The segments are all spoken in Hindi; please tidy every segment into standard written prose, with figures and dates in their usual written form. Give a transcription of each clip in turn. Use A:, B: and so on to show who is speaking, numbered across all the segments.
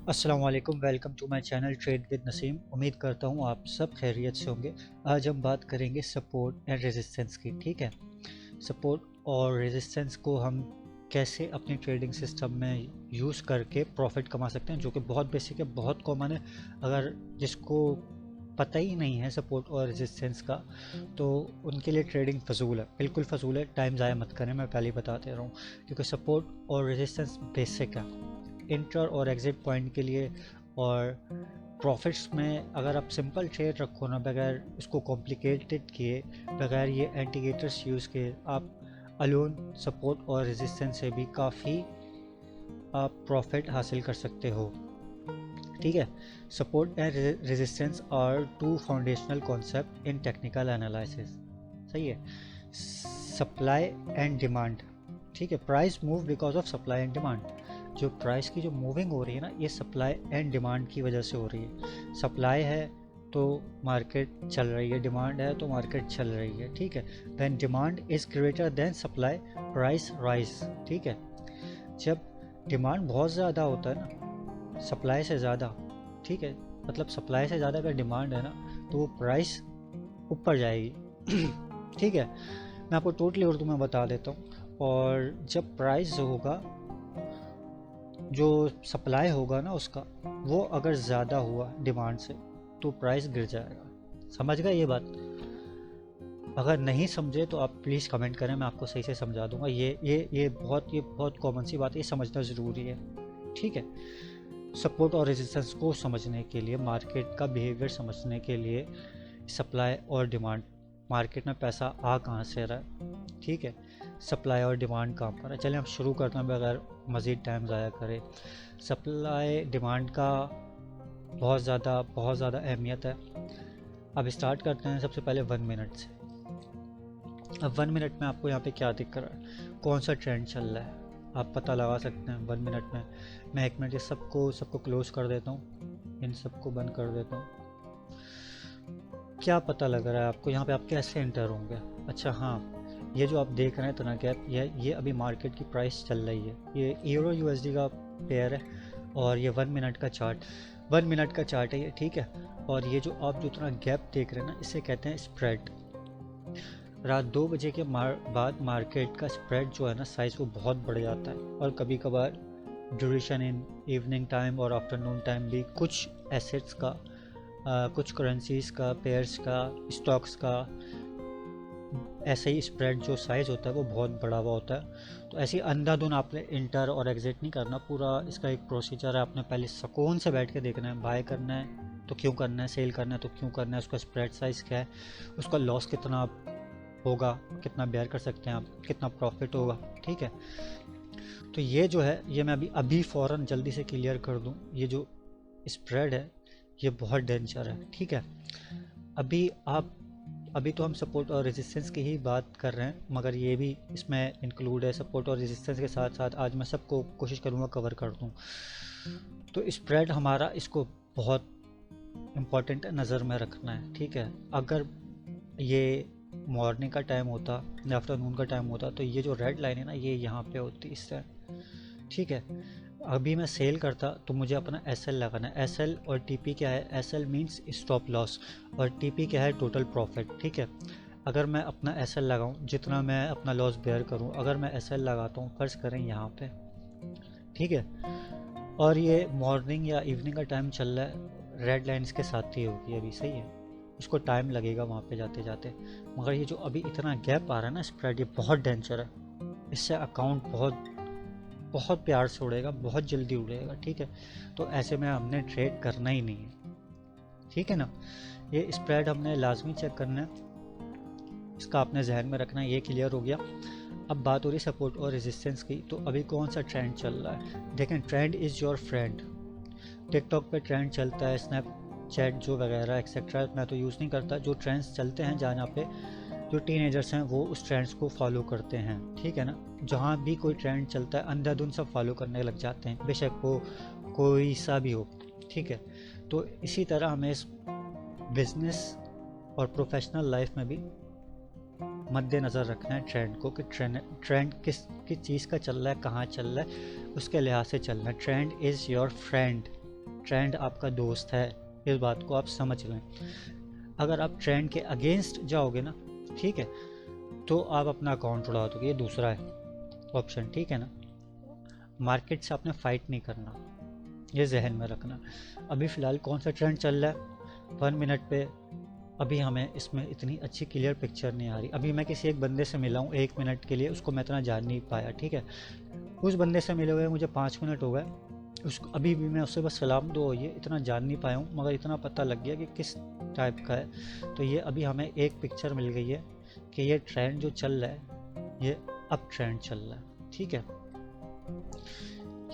A: अस्सलाम वालेकुम, welcome to my channel trade with Naseem. उम्मीद करता हूँ आप सब खैरियत से होंगे। आज हम बात करेंगे सपोर्ट एंड रेजिस्टेंस की। ठीक है, सपोर्ट और रेजिस्टेंस को हम कैसे अपनी ट्रेडिंग सिस्टम में यूज़ करके प्रॉफिट कमा सकते हैं, जो कि बहुत बेसिक है, बहुत कॉमन है। अगर जिसको पता ही नहीं है सपोर्ट और रेजिस्टेंस का, तो उनके लिए ट्रेडिंग फजूल है, बिल्कुल फजूल है। टाइम ज़ाया मत करें, मैं पहले ही बता दे रहा हूँ, क्योंकि सपोर्ट और रेजिस्टेंस बेसिक है इंटर और एग्जिट पॉइंट के लिए। और प्रॉफिट्स में अगर आप सिंपल ट्रेड रखो ना, बगैर इसको कॉम्प्लिकेटेड किए, बगैर ये इंडिकेटर्स यूज़ किए, आप अलोन सपोर्ट और रेजिस्टेंस से भी काफ़ी आप प्रॉफिट हासिल कर सकते हो। ठीक है, support and resistance are two foundational concept in technical analysis. सही है, सप्लाई एंड डिमांड। ठीक है, price move because of supply and demand. जो प्राइस की जो मूविंग हो रही है ना, ये सप्लाई एंड डिमांड की वजह से हो रही है। सप्लाई है तो मार्केट चल रही है, डिमांड है तो मार्केट चल रही है। ठीक है, when demand is greater than supply, price rise. ठीक है, जब डिमांड बहुत ज़्यादा होता है ना सप्लाई से ज़्यादा, ठीक है, मतलब सप्लाई से ज़्यादा अगर डिमांड है ना, तो वो प्राइस ऊपर जाएगी। ठीक है, मैं आपको टोटली उर्दू में बता देता हूँ। और जब प्राइस होगा, जो सप्लाई होगा ना उसका, वो अगर ज़्यादा हुआ डिमांड से, तो प्राइस गिर जाएगा। समझ गए ये बात? अगर नहीं समझे तो आप प्लीज़ कमेंट करें, मैं आपको सही से समझा दूंगा। ये बहुत कॉमन सी बात है, ये समझना ज़रूरी है। ठीक है, सपोर्ट और रेजिस्टेंस को समझने के लिए, मार्केट का बिहेवियर समझने के लिए, सप्लाई और डिमांड, मार्केट में पैसा आ कहाँ से रहा है, ठीक है, सप्लाई और डिमांड कहाँ पर है। चलिए हम शुरू करते हैं बगैर मज़ीद टाइम ज़ाया करें। सप्लाई डिमांड का बहुत ज़्यादा अहमियत है। अब स्टार्ट करते हैं सबसे पहले 1 मिनट से। अब 1 मिनट में आपको यहाँ पे क्या दिख रहा है, कौन सा ट्रेंड चल रहा है, आप पता लगा सकते हैं 1 मिनट में। मैं 1 मिनट ये सबको क्लोज कर देता हूँ, इन सबको बंद कर देता हूँ। क्या पता लग रहा है आपको यहाँ पे, आप कैसे एंटर होंगे? अच्छा हाँ, ये जो आप देख रहे हैं इतना गैप, ये अभी मार्केट की प्राइस चल रही है। ये यूरो यूएसडी का पेयर है और ये 1 मिनट का चार्ट, 1 मिनट का चार्ट है ये। ठीक है, और ये जो आप जो इतना गैप देख रहे हैं ना, इसे कहते हैं स्प्रेड। रात 2 बजे के बाद मार्केट का स्प्रेड जो है ना, साइज़ वो बहुत बढ़ जाता है। और कभी कभार ड्यूरेशन इन इवनिंग टाइम और आफ्टरनून टाइम भी कुछ एसेट्स का, कुछ करेंसीज का, पेयर्स का, स्टॉक्स का, ऐसे ही स्प्रेड जो साइज़ होता है वो बहुत बड़ा हुआ होता है। तो ऐसी अंधाधुन आपने इंटर और एग्जिट नहीं करना, पूरा इसका एक प्रोसीजर है। आपने पहले सुकून से बैठ के देखना है, बाय करना है तो क्यों करना है, सेल करना है तो क्यों करना है, उसका स्प्रेड साइज़ क्या है, उसका लॉस कितना होगा, कितना बेयर कर सकते हैं आप, कितना प्रॉफिट होगा। ठीक है, तो ये जो है, ये मैं अभी फ़ौरन जल्दी से क्लियर कर दूं, ये जो स्प्रेड है ये बहुत डेंजर है। ठीक है, अभी आप अभी तो हम सपोर्ट और रेजिस्टेंस की ही बात कर रहे हैं, मगर ये भी इसमें इंक्लूड है। सपोर्ट और रेजिस्टेंस के साथ साथ आज मैं सबको कोशिश करूँगा कवर कर दूँ। तो स्प्रेड हमारा, इसको बहुत इम्पोर्टेंट नज़र में रखना है। ठीक है, अगर ये मॉर्निंग का टाइम होता या आफ्टरनून का टाइम होता, तो ये जो रेड लाइन है ना, ये यहाँ पे होती इससे। ठीक है, अभी मैं सेल करता तो मुझे अपना एस एल लगाना है। एस एल और टी पी क्या है? S L means stop loss और टी पी क्या है? Total profit. ठीक है, अगर मैं अपना एस एल लगाऊँ, जितना मैं अपना लॉस बेयर करूँ, अगर मैं एस एल लगाता हूँ फर्ज करें यहाँ पे, ठीक है, और ये मॉर्निंग या इवनिंग का टाइम चल रहा है, रेड लाइन इसके साथ ही होगी अभी। सही है, इसको टाइम लगेगा वहाँ पे जाते जाते। मगर ये जो अभी इतना गैप आ रहा है ना स्प्रेड, ये बहुत डेंजर है। इससे अकाउंट बहुत बहुत प्यार से उड़ेगा, बहुत जल्दी उड़ेगा। ठीक है, तो ऐसे में हमने ट्रेड करना ही नहीं है। ठीक है ना, ये स्प्रेड हमने लाजमी चेक करना है, इसका आपने जहन में रखना है। ये क्लियर हो गया। अब बात हो रही सपोर्ट और रेजिस्टेंस की। तो अभी कौन सा ट्रेंड चल रहा है? देखें, trend is your friend. TikTok पे ट्रेंड चलता है, स्नैपचैट जो वगैरह एक्सेट्रा, मैं तो यूज़ नहीं करता। जो ट्रेंड्स चलते हैं जहाँ पे जो टीनेजर्स हैं वो उस ट्रेंड्स को फॉलो करते हैं। ठीक है ना, जहाँ भी कोई ट्रेंड चलता है अंधाधुन सब फॉलो करने लग जाते हैं, बेशक वो कोई सा भी हो। ठीक है, तो इसी तरह हमें इस बिजनेस और प्रोफेशनल लाइफ में भी मद्देनज़र रखना है ट्रेंड को, कि ट्रेंड किस चीज़ का चल रहा है, कहाँ चल रहा है, उसके लिहाज से चलना है। Trend is your friend. Trend आपका दोस्त है, इस बात को आप समझ लें। अगर आप ट्रेंड के अगेंस्ट जाओगे ना, ठीक है, तो आप अपना अकाउंट उड़ा दोगे। ये दूसरा है ऑप्शन, ठीक है ना। मार्केट से आपने फाइट नहीं करना, ये जहन में रखना। अभी फ़िलहाल कौन सा ट्रेंड चल रहा है 1 मिनट पे, अभी हमें इसमें इतनी अच्छी क्लियर पिक्चर नहीं आ रही। अभी मैं किसी एक बंदे से मिला हूँ 1 मिनट के लिए, उसको मैं इतना जान नहीं पाया, ठीक है। उस बंदे से मिले हुए मुझे 5 मिनट हो गए, उसको अभी भी मैं उससे बस सलाम दो, ये इतना जान नहीं पाया हूँ, मगर इतना पता लग गया कि किस टाइप का है। तो ये अभी हमें एक पिक्चर मिल गई है कि ये ट्रेंड जो चल रहा है ये अप ट्रेंड चल रहा है, ठीक है।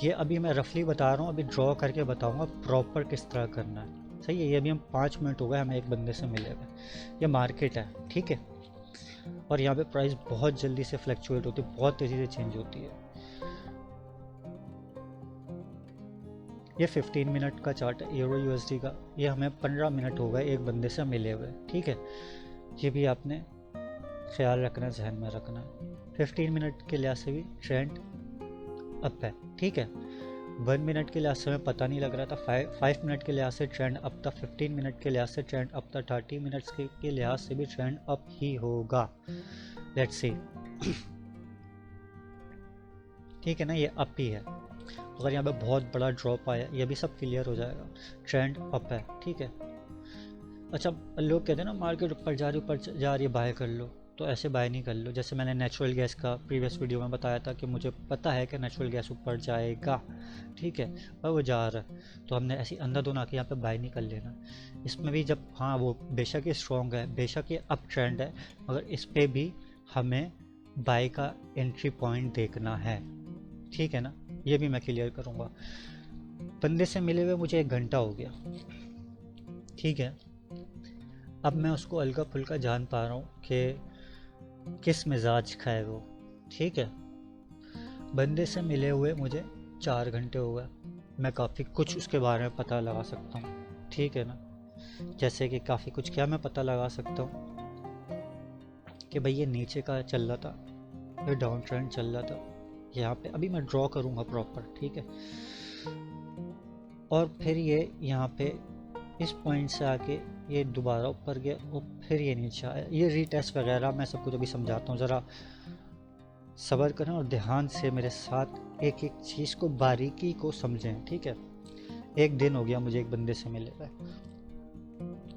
A: ये अभी मैं रफली बता रहा हूँ, अभी ड्रॉ करके बताऊँगा प्रॉपर किस तरह करना है, सही है। ये अभी हम 5 मिनट हो गए हमें एक बंदे से मिले हुए। ये मार्केट है, ठीक है, और यहाँ पे प्राइस बहुत जल्दी से फ्लक्चुएट होती है, बहुत तेज़ी से चेंज होती है। ये 15 मिनट का चार्ट है यूरो यूएसडी का। ये हमें 15 मिनट हो गए एक बंदे से मिले हुए, ठीक है। ये भी आपने ख्याल रखना, जहन में रखना। 15 मिनट के लिहाज से भी ट्रेंड अप है, ठीक है। 1 मिनट के लिहाज से हमें पता नहीं लग रहा था, 5 मिनट के लिहाज से ट्रेंड अप था, 15 मिनट के लिहाज से ट्रेंड अप था, 30 मिनट्स के लिहाज से भी ट्रेंड अप ही होगा। लेट्स सी, ठीक है ना, ये अप ही है। अगर यहाँ पे बहुत बड़ा ड्रॉप आया, ये भी सब क्लियर हो जाएगा, ट्रेंड अप है, ठीक है। अच्छा, लोग कहते हैं ना मार्केट ऊपर जा रही है, बाय कर लो, तो ऐसे बाय नहीं कर लो। जैसे मैंने नेचुरल गैस का प्रीवियस वीडियो में बताया था कि मुझे पता है कि नेचुरल गैस ऊपर जाएगा, ठीक है, पर वो जा रहा है, तो हमने ऐसी अंधाधुन आके यहाँ पे बाय नहीं कर लेना। इसमें भी जब, हाँ, वो बेशक ये स्ट्रॉन्ग है, बेशक ये अप ट्रेंड है, मगर इस पर भी हमें बाय का एंट्री पॉइंट देखना है, ठीक है ना। ये भी मैं क्लियर करूँगा। बंदे से मिले हुए मुझे 1 घंटा हो गया, ठीक है। अब मैं उसको हल्का फुल्का जान पा रहा हूँ कि किस मिजाज का है वो, ठीक है। बंदे से मिले हुए मुझे 4 घंटे हो गए, मैं काफ़ी कुछ उसके बारे में पता लगा सकता हूँ, ठीक है ना। जैसे कि काफ़ी कुछ क्या मैं पता लगा सकता हूँ कि भाई ये नीचे का चल रहा था, ये डाउन ट्रेंड चल रहा था, यहाँ पे अभी मैं ड्रॉ करूँगा प्रॉपर, ठीक है। और फिर ये यहाँ पे इस पॉइंट से आके ये दोबारा ऊपर गया और फिर ये नीचे आया, ये रीटेस्ट वगैरह मैं सब कुछ अभी समझाता हूँ। ज़रा सब्र करें और ध्यान से मेरे साथ एक एक चीज़ को बारीकी को समझें, ठीक है। 1 दिन हो गया मुझे एक बंदे से मिले हुए,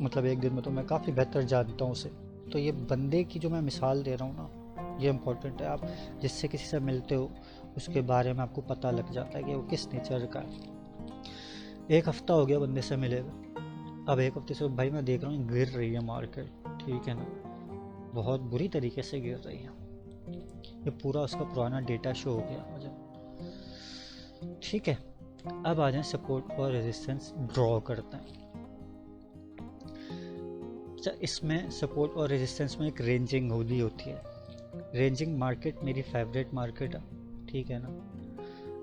A: मतलब 1 दिन में तो मैं काफ़ी बेहतर जानता हूँ उसे। तो ये बंदे की जो मैं मिसाल दे रहा हूँ ना, ये इम्पोर्टेंट है। आप जिससे किसी से मिलते हो उसके बारे में आपको पता लग जाता है कि वो किस नेचर का है। 1 हफ्ता हो गया बंदे से मिले हुए, अब 1 हफ्ते से भाई मैं देख रहा हूँ गिर रही है मार्केट, ठीक है ना, बहुत बुरी तरीके से गिर रही है। ये पूरा उसका पुराना डेटा शो हो गया मुझे, ठीक है। अब आ जाए सपोर्ट और रेजिस्टेंस ड्रॉ करते हैं। अच्छा, इसमें सपोर्ट और रेजिस्टेंस में एक रेंजिंग होती है। रेंजिंग मार्केट मेरी फेवरेट मार्केट है, ठीक है ना।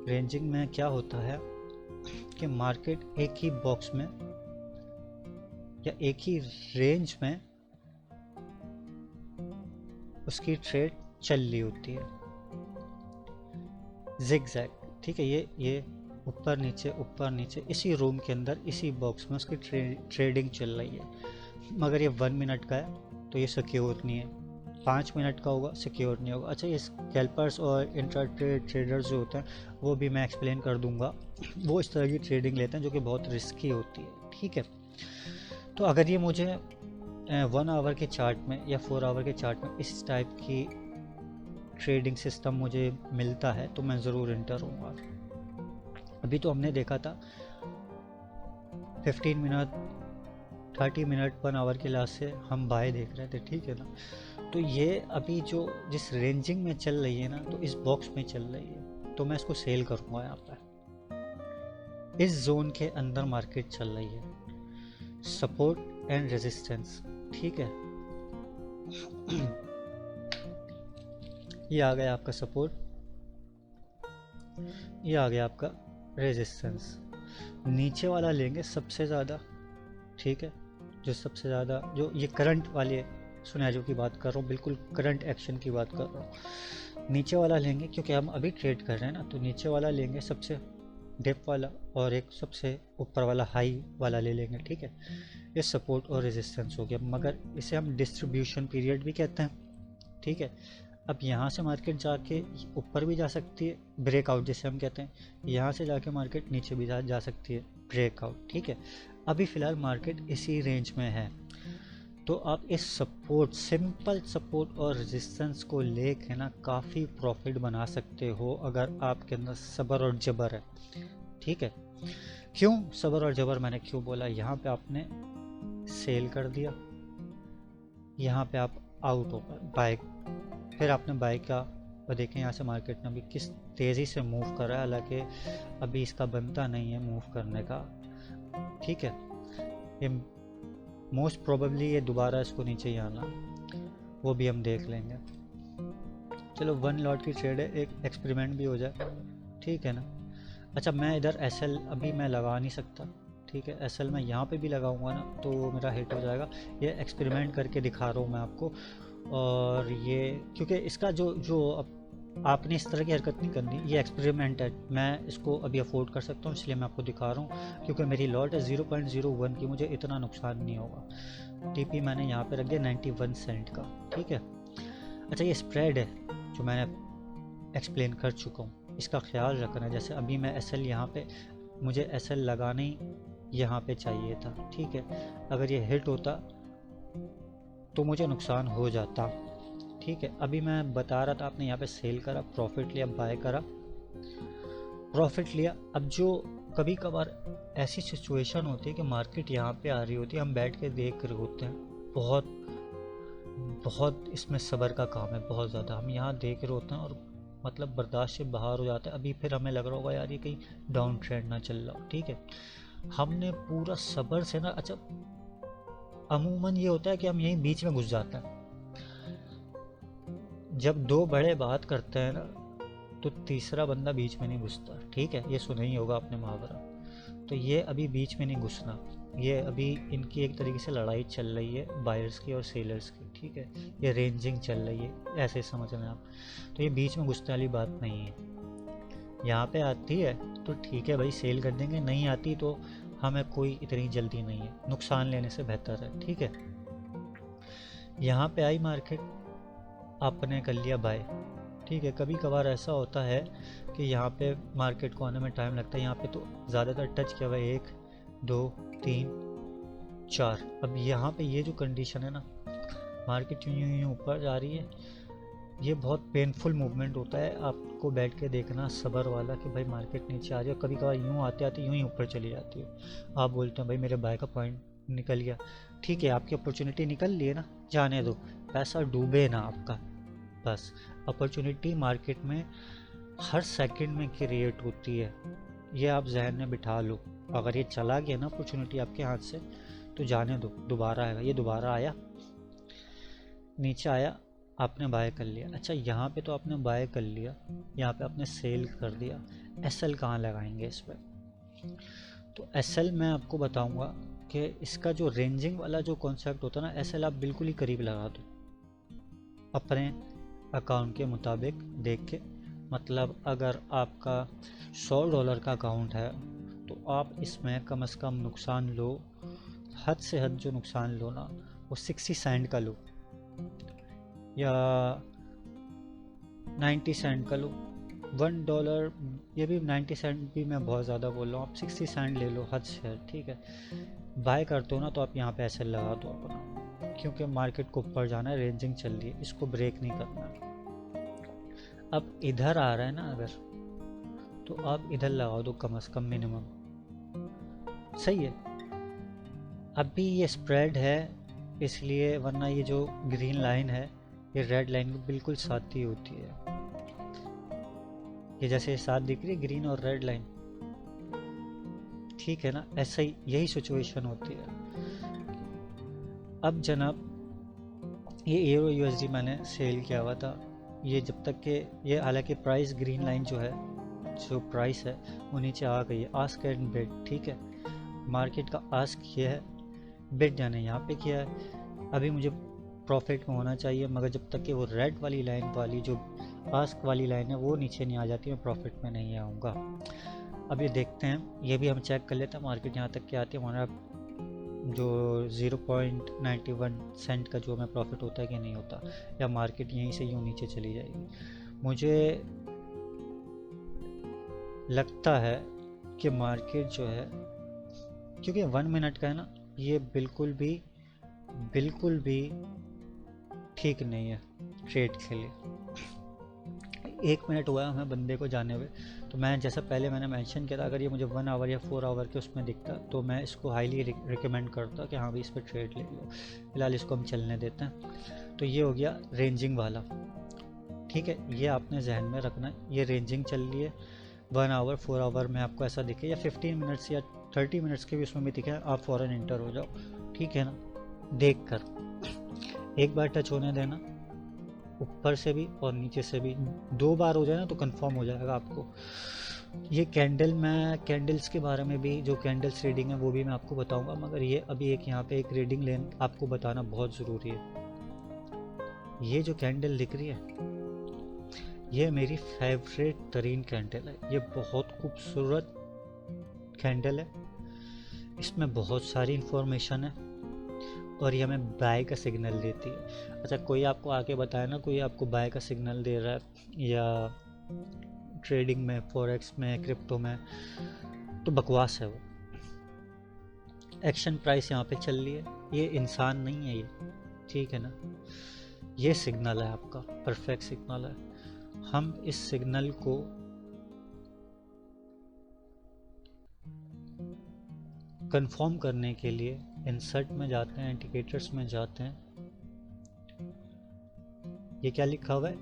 A: रेंजिंग में क्या होता है कि मार्केट एक ही बॉक्स में या एक ही रेंज में उसकी ट्रेड चल रही होती है, जिगजैग, ठीक है। ये ऊपर नीचे इसी रूम के अंदर, इसी बॉक्स में उसकी ट्रेडिंग चल रही है। मगर ये 1 मिनट का है तो ये सिक्योर नहीं है, 5 मिनट का होगा सिक्योर नहीं होगा। अच्छा, ये स्कैल्पर्स और इंट्राडे ट्रेडर्स जो होते हैं वो भी मैं एक्सप्लेन कर दूंगा, वो इस तरह की ट्रेडिंग लेते हैं जो कि बहुत रिस्की होती है, ठीक है। तो अगर ये मुझे 1 आवर के चार्ट में या 4 आवर के चार्ट में इस टाइप की ट्रेडिंग सिस्टम मुझे मिलता है तो मैं ज़रूर इंटर होऊंगा। अभी तो हमने देखा था 15 मिनट 30 मिनट 1 आवर के लिहाज से हम बाय देख रहे थे, ठीक है ना। तो ये अभी जो जिस रेंजिंग में चल रही है ना, तो इस बॉक्स में चल रही है, तो मैं इसको सेल करूँगा। यहाँ पर इस जोन के अंदर मार्केट चल रही है, सपोर्ट एंड रेजिस्टेंस, ठीक है। ये आ गया आपका सपोर्ट, ये आ गया आपका रेजिस्टेंस। नीचे वाला लेंगे सबसे ज़्यादा, ठीक है, जो सबसे ज़्यादा, जो ये करंट वाले सिनेरियो की बात कर रहा हूँ, बिल्कुल करंट एक्शन की बात कर रहा हूँ। नीचे वाला लेंगे क्योंकि हम अभी ट्रेड कर रहे हैं ना, तो नीचे वाला लेंगे सबसे डिप वाला और एक सबसे ऊपर वाला हाई वाला ले लेंगे, ठीक है। ये सपोर्ट और रेजिस्टेंस हो गया, मगर इसे हम डिस्ट्रीब्यूशन पीरियड भी कहते हैं, ठीक है। अब यहाँ से मार्केट जाके ऊपर भी जा सकती है, ब्रेकआउट जिसे हम कहते हैं, यहाँ से जाके मार्केट नीचे भी जा सकती है, ब्रेकआउट, ठीक है। अभी फ़िलहाल मार्केट इसी रेंज में है, तो आप इस सपोर्ट, सिंपल सपोर्ट और रेजिस्टेंस को लेके ना काफ़ी प्रॉफिट बना सकते हो अगर आपके अंदर सब्र और जबर है, ठीक है। क्यों सब्र और जबर मैंने क्यों बोला? यहाँ पे आपने सेल कर दिया, यहाँ पे आप आउट हो गए, बाय, फिर आपने बाय किया और देखें यहाँ से मार्केट ने अभी किस तेज़ी से मूव कर रहा है, हालांकि अभी इसका बनता नहीं है मूव करने का, ठीक है। ये मोस्ट प्रोबेबली ये दोबारा इसको नीचे ही आना, वो भी हम देख लेंगे। चलो 1 लॉट की ट्रेड है, एक एक्सपेरिमेंट भी हो जाए, ठीक है ना। अच्छा, मैं इधर एसएल अभी मैं लगा नहीं सकता, ठीक है। एसएल मैं यहाँ पे भी लगाऊंगा ना तो मेरा हिट हो जाएगा। ये एक्सपेरिमेंट करके दिखा रहा हूँ मैं आपको, और ये क्योंकि इसका जो आपने इस तरह की हरकत नहीं करनी, ये एक्सपेरिमेंट है, मैं इसको अभी अफोर्ड कर सकता हूँ, इसलिए मैं आपको दिखा रहा हूँ। क्योंकि मेरी लॉट है 0.01 की, मुझे इतना नुकसान नहीं होगा। टीपी मैंने यहाँ पे रख दिया 91 सेंट का, ठीक है। अच्छा, ये स्प्रेड है जो मैंने एक्सप्लेन कर चुका हूँ, इसका ख्याल रखना है। जैसे अभी मैं एसएल यहाँ पे, मुझे एसएल लगाना ही यहाँ पे चाहिए था, ठीक है। अगर ये हिट होता तो मुझे नुकसान हो जाता, ठीक है। अभी मैं बता रहा था, आपने यहाँ पे सेल करा, प्रॉफिट लिया, बाय करा, प्रॉफिट लिया। अब जो कभी कभार ऐसी सिचुएशन होती है कि मार्केट यहाँ पे आ रही होती है, हम बैठ के देख रहे होते हैं, बहुत बहुत इसमें सब्र का काम है, बहुत ज़्यादा। हम यहाँ देख रहे होते हैं और मतलब बर्दाश्त से बाहर हो जाता है। अभी फिर हमें लग रहा होगा यार ये कहीं डाउन ट्रेंड ना चल रहा हो, ठीक है। हमने पूरा सब्र से ना, अच्छा अमूमन ये होता है कि हम यहीं बीच में घुस जाते हैं। जब दो बड़े बात करते हैं ना तो तीसरा बंदा बीच में नहीं घुसता, ठीक है। ये सुना ही होगा आपने मुहावरा। तो ये अभी बीच में नहीं घुसना, ये अभी इनकी एक तरीके से लड़ाई चल रही है, बायर्स की और सेलर्स की, ठीक है। ये रेंजिंग चल रही है, ऐसे समझ लें आप। तो ये बीच में घुसने वाली बात नहीं है। यहाँ पे आती है तो ठीक है भाई, सेल कर देंगे, नहीं आती तो हमें कोई इतनी जल्दी नहीं है, नुकसान लेने से बेहतर है, ठीक है। यहाँ पे आई मार्केट, आपने कर लिया बाय, ठीक है। कभी कभार ऐसा होता है कि यहाँ पे मार्केट को आने में टाइम लगता है। यहाँ पे तो ज़्यादातर टच किया हुआ है 1 2 3 4। अब यहाँ पे ये जो कंडीशन है ना, मार्केट यूँ यूँ यूँ ऊपर जा रही है, ये बहुत पेनफुल मूवमेंट होता है। आपको बैठ के देखना सब्र वाला कि भाई मार्केट नीचे आ रही है, कभी कभार यूँ आते आते यूँ ही ऊपर चली जाती है। आप बोलते हैं भाई मेरे बाय का पॉइंट निकल गया, ठीक है, आपकी अपॉर्चुनिटी निकल ली है ना, जाने दो, पैसा डूबे ना आपका, बस। अपॉर्चुनिटी मार्केट में हर सेकंड में क्रिएट होती है, ये आप जहन में बिठा लो। अगर ये चला गया ना अपॉर्चुनिटी आपके हाथ से, तो जाने दो, दोबारा आएगा। ये दोबारा आया, नीचे आया, आपने बाय कर लिया। अच्छा, यहाँ पे तो आपने बाय कर लिया, यहाँ पे आपने सेल कर दिया। एसएल कहाँ लगाएंगे इस पर? तो एसएल मैं आपको बताऊंगा कि इसका जो रेंजिंग वाला जो कॉन्सेप्ट होता है ना, एसएल आप बिल्कुल ही करीब लगा दो अपने अकाउंट के मुताबिक देख के। मतलब अगर आपका $100 का अकाउंट है तो आप इसमें कम से कम नुकसान लो, हद से हद जो नुकसान लो ना वो 60 सेंट का लो या 90 सेंट का लो। $1, ये भी 90 सेंट भी मैं बहुत ज़्यादा बोल रहा हूँ, आप 60 सेंट ले लो हद से हद, ठीक है। बाय करते हो ना तो आप यहाँ पे ऐसे लगा दो अपना, क्योंकि मार्केट को ऊपर जाना है, रेंजिंग चल रही है, इसको ब्रेक नहीं करना है। अब इधर आ रहा है ना अगर, तो आप इधर लगा दो कम से कम मिनिमम, सही है। अभी ये स्प्रेड है इसलिए, वरना ये जो ग्रीन लाइन है ये रेड लाइन के बिल्कुल साथ ही होती है। ये जैसे साथ दिख रही है ग्रीन और रेड लाइन, ठीक है ना, ऐसा ही यही सिचुएशन होती है। अब जनाब, ये यूरो यूएसडी मैंने सेल किया हुआ था, ये जब तक के ये, हालांकि प्राइस ग्रीन लाइन जो है, जो प्राइस है वो नीचे आ गई है, आस्क एंड बिड, ठीक है। मार्केट का आस्क ये है, बिड जाने यहाँ पे किया है। अभी मुझे प्रॉफिट में होना चाहिए, मगर जब तक कि वो रेड वाली लाइन वाली जो आस्क वाली लाइन है वो नीचे नहीं आ जाती, मैं प्रॉफिट में नहीं आऊँगा। अब ये देखते हैं, ये भी हम चेक कर लेते हैं मार्केट यहाँ तक क्या आती है, हमारा जो 0.91 सेंट का जो हमें प्रॉफिट होता है कि नहीं होता, या मार्केट यहीं से यूँ नीचे चली जाएगी। मुझे लगता है कि मार्केट जो है, क्योंकि 1 मिनट का है ना, ये बिल्कुल भी ठीक नहीं है ट्रेड के लिए। 1 मिनट हुआ है हमें बंदे को जाने हुए, तो मैं जैसा पहले मैंने मेंशन किया था, अगर ये मुझे 1 आवर या 4 आवर के उसमें दिखता तो मैं इसको हाईली रिकमेंड करता कि हाँ भाई इस पर ट्रेड ले लो। फिलहाल इसको हम चलने देते हैं। तो ये हो गया रेंजिंग वाला, ठीक है, ये आपने जहन में रखना है। ये रेंजिंग चल रही है 1 आवर 4 आवर में, आपको ऐसा दिखे या 15 मिनट्स या 30 मिनट्स के भी उसमें भी दिखे, आप फ़ौरन इंटर हो जाओ, ठीक है ना। देख कर एक बार टच होने देना, ऊपर से भी और नीचे से भी 2 बार हो जाए ना तो कंफर्म हो जाएगा आपको। ये कैंडल, मैं कैंडल्स के बारे में भी, जो कैंडल्स रीडिंग है वो भी मैं आपको बताऊंगा, मगर ये अभी एक यहाँ पे एक रीडिंग लेन आपको बताना बहुत ज़रूरी है। ये जो कैंडल दिख रही है, ये मेरी फेवरेट तरीन कैंडल है। ये बहुत खूबसूरत कैंडल है, इसमें बहुत सारी इंफॉर्मेशन है और ये हमें बाय का सिग्नल देती है। अच्छा, कोई आपको आके बताए ना, कोई आपको बाय का सिग्नल दे रहा है या ट्रेडिंग में, फॉरेक्स में, क्रिप्टो में, तो बकवास है वो। एक्शन प्राइस यहाँ पे चल रही है, ये इंसान नहीं है ये, ठीक है ना। ये सिग्नल है आपका, परफेक्ट सिग्नल है। हम इस सिग्नल को कंफर्म करने के लिए इंसर्ट में जाते हैं, इंडिकेटर्स में जाते हैं। ये क्या लिखा हुआ है,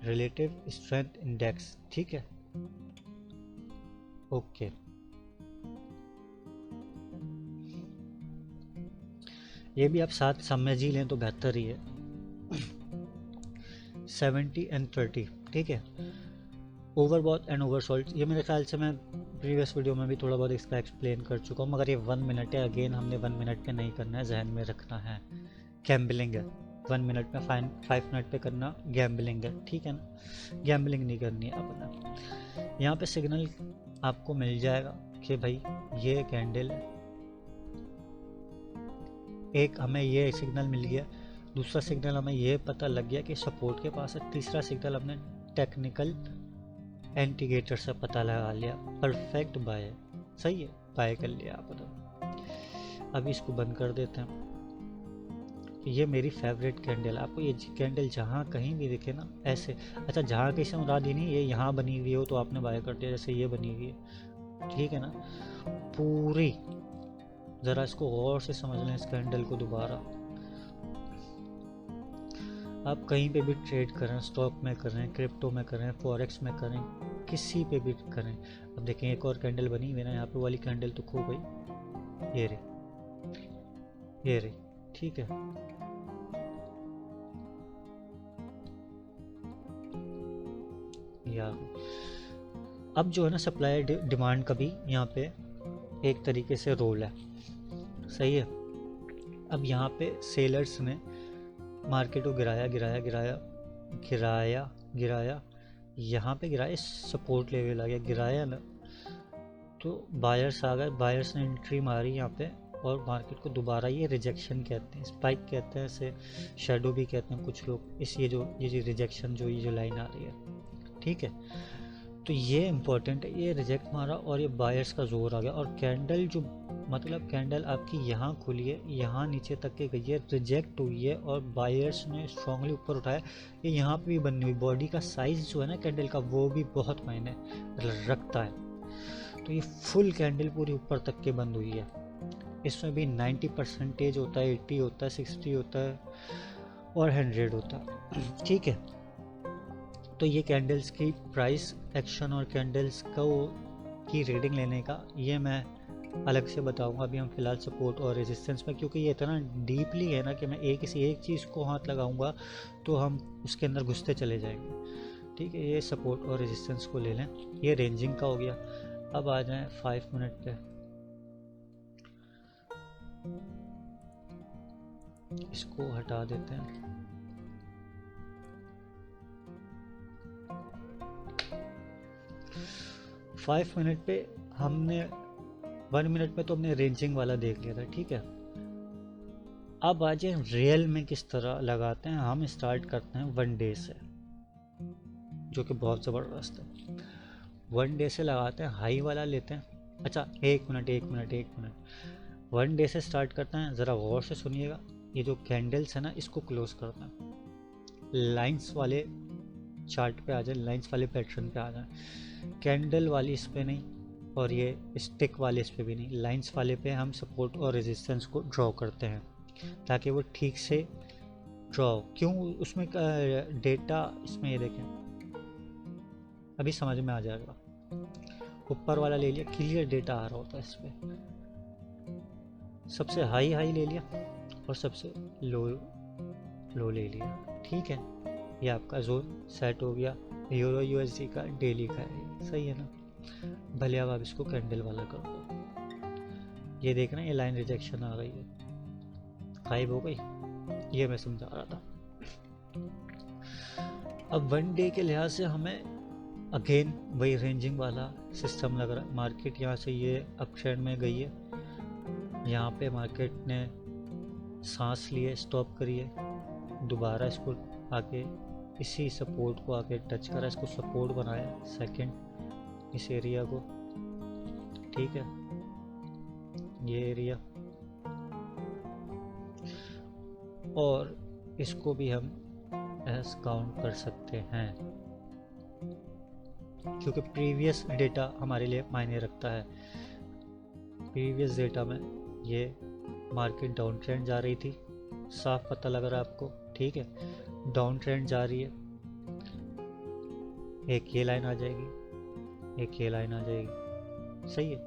A: रिलेटिव स्ट्रेंथ इंडेक्स, ठीक है, ओके। ये भी आप साथ समझ ही लें तो बेहतर ही है। 70 and 30, ठीक है, ओवरबॉट एंड ओवरसोल्ड। ये मेरे ख्याल से मैं प्रीवियस वीडियो में भी थोड़ा बहुत इसका एक्सप्लेन कर चुका हूँ, मगर ये 1 मिनट है, अगेन हमने 1 मिनट पे नहीं करना है, जहन में रखना है। गैम्बलिंग है 1 मिनट में, 5 मिनट पे करना गैम्बलिंग है, ठीक है ना, गैम्बलिंग नहीं करनी है अपना। यहाँ पे सिग्नल आपको मिल जाएगा कि भाई ये कैंडल, एक हमें ये सिग्नल मिल गया, दूसरा सिग्नल हमें ये पता लग गया कि सपोर्ट के पास है, तीसरा सिग्नल हमने टेक्निकल इंडिकेटर से पता लगा लिया, परफेक्ट बाय है, सही है, बाय कर लिया आपने। अभी इसको बंद कर देते हैं। ये मेरी फेवरेट कैंडल है। आपको ये कैंडल जहाँ कहीं भी दिखे ना ऐसे, अच्छा जहाँ कहीं से मुराद ही नहीं ये यहाँ बनी हुई हो तो आपने बाय कर दिया, जैसे ये बनी हुई है, ठीक है ना, पूरी। ज़रा इसको गौर से समझ लें इस कैंडल को दोबारा। आप कहीं पे भी ट्रेड करें, स्टॉक में करें, क्रिप्टो में करें, फॉरेक्स में करें, किसी पे भी करें। अब देखें एक और कैंडल बनी हुई ना, यहाँ पे वाली कैंडल तो खो गई, ये रही, ठीक है। या अब जो है ना, सप्लाई डिमांड का भी यहाँ पे एक तरीके से रोल है, सही है। अब यहाँ पे सेलर्स ने मार्केट को गिराया, यहाँ पे गिराया, सपोर्ट लेवल आ गया, गिराया ना, तो बायर्स आ गए, बायर्स ने एंट्री मारी यहाँ पे, और मार्केट को दोबारा, ये रिजेक्शन कहते हैं, स्पाइक कहते हैं, इसे शेडो भी कहते हैं कुछ लोग, इस ये जो रिजेक्शन, जो ये जो लाइन आ रही है, ठीक है, तो ये इम्पोर्टेंट है। ये रिजेक्ट मारा और ये बायर्स का जोर आ गया, और कैंडल जो, मतलब कैंडल आपकी यहाँ खुली है, यहाँ नीचे तक के गई है, रिजेक्ट हुई है, और बायर्स ने स्ट्रांगली ऊपर उठाया। ये यहाँ पे भी बनी हुई बॉडी का साइज जो है ना कैंडल का, वो भी बहुत मायने रखता है। तो ये फुल कैंडल पूरी ऊपर तक के बंद हुई है, इसमें भी 90% होता है, 80 होता है, 60 होता है और 100 होता है, ठीक है। तो ये कैंडल्स की प्राइस एक्शन और कैंडल्स की रीडिंग लेने का ये मैं अलग से बताऊंगा। अभी हम फिलहाल सपोर्ट और रेजिस्टेंस में, क्योंकि ये इतना डीपली है ना कि मैं किसी एक चीज़ को हाथ लगाऊंगा तो हम उसके अंदर घुसते चले जाएंगे, ठीक है। ये सपोर्ट और रेजिस्टेंस को ले लें, ये रेंजिंग का हो गया। अब आ जाएं 5 मिनट पे, इसको हटा देते हैं। 5 मिनट पे हमने 1 मिनट में तो हमने रेंजिंग वाला देख लिया था, ठीक है। अब आ जाए रियल में किस तरह लगाते हैं। हम स्टार्ट करते हैं 1 डे से, जो कि बहुत ज़बरदस्त है। 1 डे से लगाते हैं, हाई वाला लेते हैं। अच्छा, एक मिनट 1 डे से स्टार्ट करते हैं। ज़रा गौर से सुनिएगा, ये जो कैंडल्स है ना, इसको क्लोज करते हैं। लाइंस वाले चार्ट पे आ जाए, लाइंस वाले पैटर्न पे आ जाए। कैंडल वाली इस पे नहीं, और ये स्टिक वाले इस पे भी नहीं। लाइंस वाले पे हम सपोर्ट और रेजिस्टेंस को ड्रॉ करते हैं, ताकि वो ठीक से ड्रॉ। क्यों उसमें डेटा, इसमें ये देखें, अभी समझ में आ जाएगा। ऊपर वाला ले लिया, क्लियर डेटा आ रहा होता है इस पे। सबसे हाई ले लिया और सबसे लो ले लिया, ठीक है। ये आपका जोन सेट हो गया। यूरो यूएसडी का डेली का है, सही है ना। भले अब आप इसको कैंडल वाला कर दो। ये देखना, ये लाइन रिजेक्शन आ गई है, गायब हो गई। ये मैं समझा रहा था। अब 1 डे के लिहाज से हमें अगेन वही रेंजिंग वाला सिस्टम लग रहा है। मार्केट यहाँ से ये अप ट्रेंड में गई है, यहाँ पे मार्केट ने सांस लिए, स्टॉप करिए, दोबारा इसको आके इसी सपोर्ट को आके टच करा, इसको सपोर्ट बनाया सेकंड, इस एरिया को, ठीक है। ये एरिया, और इसको भी हम एस काउंट कर सकते हैं, क्योंकि प्रीवियस डेटा हमारे लिए मायने रखता है। प्रीवियस डेटा में ये मार्केट डाउन ट्रेंड जा रही थी, साफ पता लग रहा है आपको, ठीक है। डाउन ट्रेंड जा रही है, एक ये लाइन आ जाएगी, एक ये लाइन आ जाएगी, सही है।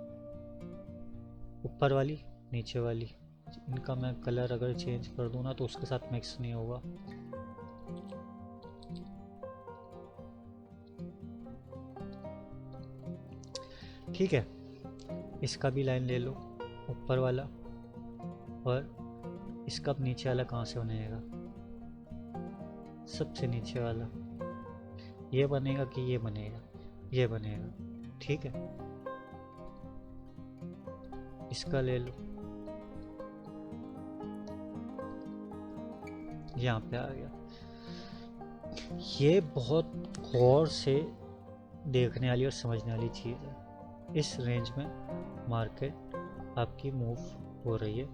A: ऊपर वाली, नीचे वाली, इनका मैं कलर अगर चेंज कर दूँ ना तो उसके साथ मिक्स नहीं होगा। ठीक है, इसका भी लाइन ले लो, ऊपर वाला, और इसका अब नीचे वाला कहाँ से बनेगा? सबसे नीचे वाला ये बनेगा कि ये बनेगा? ये बनेगा, ठीक है। इसका ले लो, यहाँ पे आ गया। ये बहुत गौर से देखने वाली और समझने वाली चीज़ है। इस रेंज में मार्केट आपकी मूव हो रही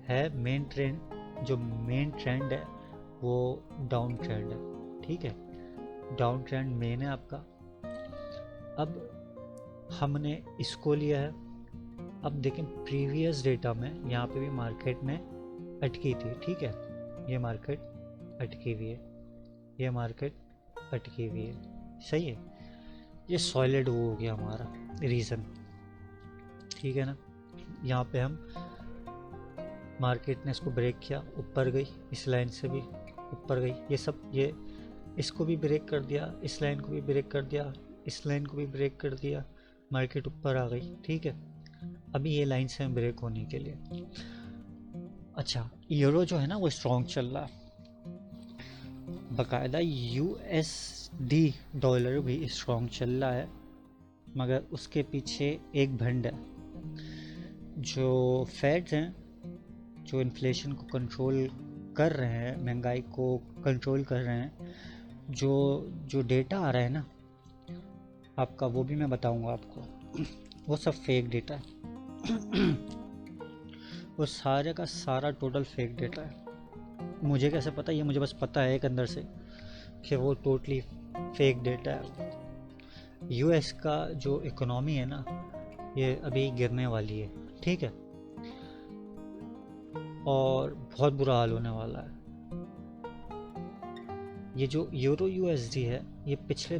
A: है मेन ट्रेंड, जो मेन ट्रेंड है वो डाउन ट्रेंड है, ठीक है। डाउन ट्रेंड मेन है आपका। अब हमने इसको लिया है। अब देखें प्रीवियस डेटा में यहाँ पे भी मार्केट ने अटकी थी, ठीक है। ये मार्केट अटकी हुई है, ये मार्केट अटकी हुई है, सही है। ये सॉलिड वो हो गया हमारा रीज़न, ठीक है ना। यहाँ पे हम मार्केट ने इसको ब्रेक किया, ऊपर गई, इस लाइन से भी ऊपर गई, ये सब, ये इसको भी ब्रेक कर दिया, इस लाइन को भी ब्रेक कर दिया, इस लाइन को भी ब्रेक कर दिया, मार्केट ऊपर आ गई, ठीक है। अभी ये लाइन से ब्रेक होने के लिए, अच्छा, यूरो जो है ना वो स्ट्रॉन्ग चल रहा है, बाकायदा यूएसडी डॉलर भी स्ट्रॉन्ग चल रहा है, मगर उसके पीछे एक भंड है। जो फेड्स हैं, जो इन्फ्लेशन को कंट्रोल कर रहे हैं, महंगाई को कंट्रोल कर रहे हैं, जो डेटा आ रहा है ना आपका, वो भी मैं बताऊंगा आपको, वो सब फेक डेटा है। वो सारे का सारा टोटल फेक डेटा है। मुझे कैसे पता? ये मुझे बस पता है एक अंदर से कि वो टोटली फेक डेटा है। यूएस का जो इकोनॉमी है ना, ये अभी गिरने वाली है, ठीक है, और बहुत बुरा हाल होने वाला है। ये जो यूरो यूएसडी है, ये पिछले